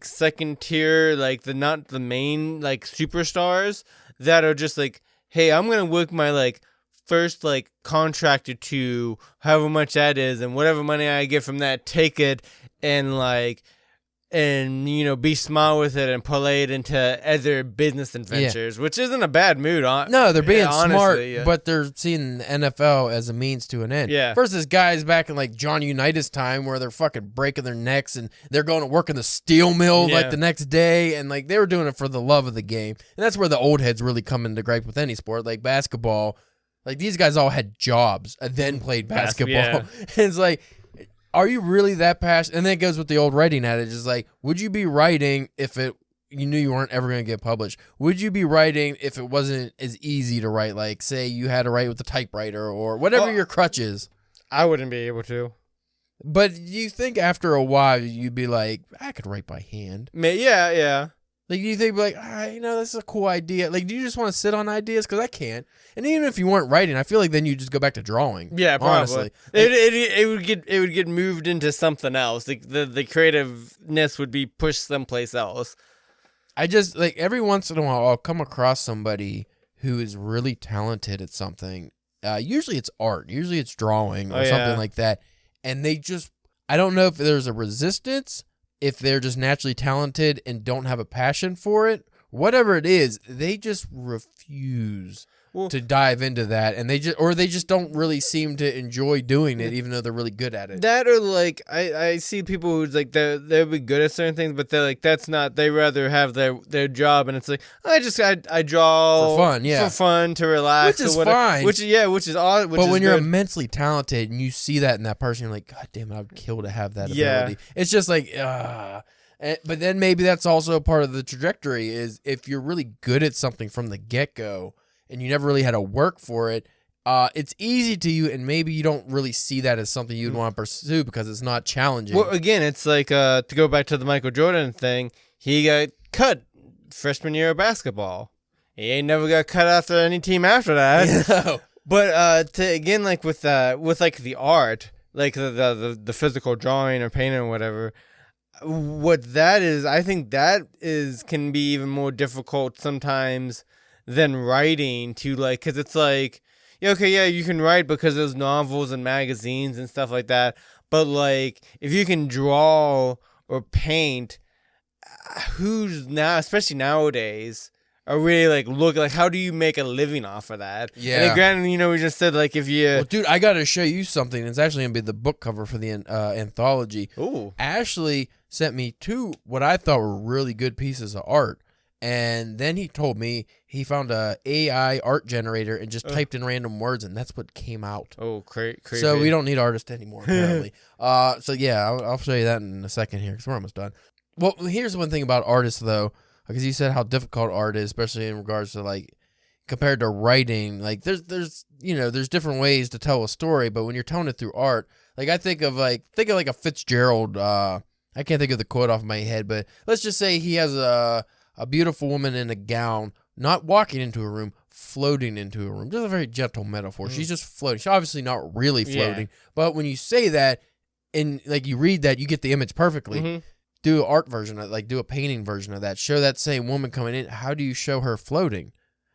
S2: second tier, like not the main like superstars that are just like, hey, I'm gonna work my like first like contract or two, however much that is, and whatever money I get from that, take it and be smart with it and parlay it into other business adventures, which isn't a bad mood.
S1: No, they're being smart, but they're seeing the NFL as a means to an end.
S2: Yeah.
S1: Versus guys back in like John Unitas time where they're fucking breaking their necks and they're going to work in the steel mill like the next day, and like they were doing it for the love of the game. And that's where the old heads really come into gripe with any sport, like basketball. Like these guys all had jobs and then played basketball. And it's like, are you really that passionate? And then it goes with the old writing adage. It's like, would you be writing if you knew you weren't ever going to get published? Would you be writing if it wasn't as easy to write? Like, say you had to write with a typewriter or whatever your crutch is.
S2: I wouldn't be able to.
S1: But you think after a while you'd be like, I could write by hand.
S2: Yeah.
S1: Like, do you think like, this is a cool idea? Like, do you just want to sit on ideas? Because I can't. And even if you weren't writing, I feel like then you just go back to drawing.
S2: Yeah, probably.
S1: Honestly.
S2: It would get moved into something else. Like the creativeness would be pushed someplace else.
S1: I just like every once in a while I'll come across somebody who is really talented at something. Usually it's art. Usually it's drawing or something like that. And they just, I don't know if there's a resistance, if they're just naturally talented and don't have a passion for it, whatever it is, they just refuse to dive into that, and they just don't really seem to enjoy doing it, even though they're really good at it.
S2: That, or like I see people who's like they'll be good at certain things, but they're like, that's not. They rather have their job, and it's like I draw for fun to relax,
S1: which is fine.
S2: Which is odd.
S1: But when you're immensely talented and you see that in that person, you're like, God damn it, I would kill to have that ability. It's just like, but then maybe that's also part of the trajectory, is if you're really good at something from the get-go and you never really had to work for it, it's easy to you, and maybe you don't really see that as something you'd want to pursue because it's not challenging.
S2: Well, again, it's like, to go back to the Michael Jordan thing, he got cut freshman year of basketball. He ain't never got cut after any team after that.
S1: No.
S2: But again, like with like the art, like the physical drawing or painting or whatever, what that is, I think that can be even more difficult sometimes than writing, to like, because it's like, you can write because there's novels and magazines and stuff like that, but like if you can draw or paint, who's now, especially nowadays, are really like, look, like, how do you make a living off of that?
S1: Yeah.
S2: And granted, we just said, like, if you...
S1: Well, dude, I got to show you something. It's actually going to be the book cover for the anthology.
S2: Ooh.
S1: Ashley sent me 2 what I thought were really good pieces of art. And then he told me he found a AI art generator and just typed in random words, and that's what came out.
S2: Oh, crazy.
S1: So we don't need artists anymore, apparently. So yeah, I'll show you that in a second here, because we're almost done. Well, here's one thing about artists, though, because you said how difficult art is, especially in regards to, like, compared to writing. Like, there's different ways to tell a story, but when you're telling it through art, like, I think of like a Fitzgerald. I can't think of the quote off my head, but let's just say he has a beautiful woman in a gown, not walking into a room, floating into a room. Just a very gentle metaphor. She's just floating. She's obviously not really floating, but when you say that and like you read that, you get the image perfectly. Mm-hmm. Do an art version of it, like do a painting version of that. Show that same woman coming in. How do you show her floating?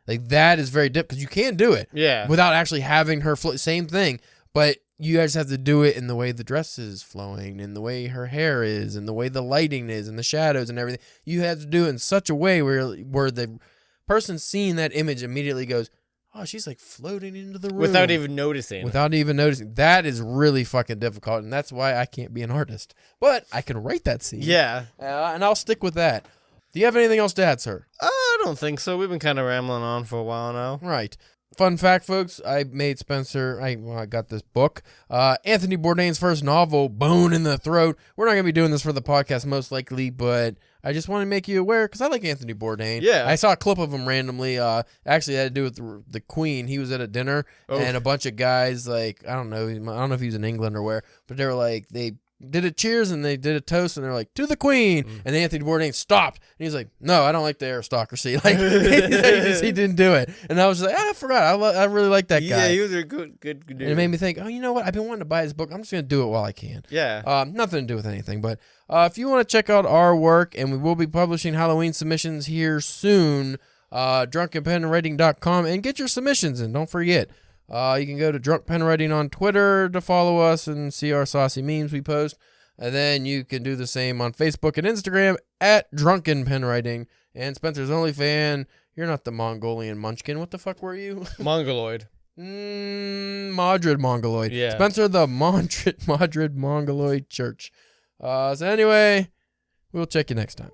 S1: Like, that is very difficult, because you can do it without actually having her float. Same thing, but you guys have to do it in the way the dress is flowing, in the way her hair is, and the way the lighting is, and the shadows and everything. You have to do it in such a way where the person seeing that image immediately goes, oh, she's like floating into the room.
S2: Without even noticing.
S1: That is really fucking difficult, and that's why I can't be an artist. But I can write that scene.
S2: Yeah.
S1: And I'll stick with that. Do you have anything else to add, sir?
S2: I don't think so. We've been kind of rambling on for a while now.
S1: Right. Fun fact, folks, I made Spencer, I got this book, Anthony Bourdain's first novel, Bone in the Throat. We're not going to be doing this for the podcast, most likely, but I just want to make you aware, because I like Anthony Bourdain.
S2: Yeah.
S1: I saw a clip of him randomly. Actually, it had to do with the Queen. He was at a dinner, and a bunch of guys, like, I don't know if he was in England or where, but they were like, they did a cheers and they did a toast, and they're like, to the Queen. And Anthony Bourdain stopped, and he's like, no, I don't like the aristocracy. Like, he didn't do it. And I was like, I forgot. I really like that guy.
S2: Yeah, he was a good dude.
S1: And it made me think, oh, you know what? I've been wanting to buy his book. I'm just going to do it while I can.
S2: Yeah.
S1: Nothing to do with anything. But if you want to check out our work, and we will be publishing Halloween submissions here soon, drunkenpenwriting.com, and get your submissions in. Don't forget. You can go to Drunk Pen Writing on Twitter to follow us and see our saucy memes we post. And then you can do the same on Facebook and Instagram at Drunken Pen Writing. And Spencer's only fan. You're not the Mongolian munchkin. What the fuck were you?
S2: Mongoloid.
S1: Madrid Mongoloid.
S2: Yeah.
S1: Spencer the Madrid Mongoloid Church. So anyway, we'll check you next time.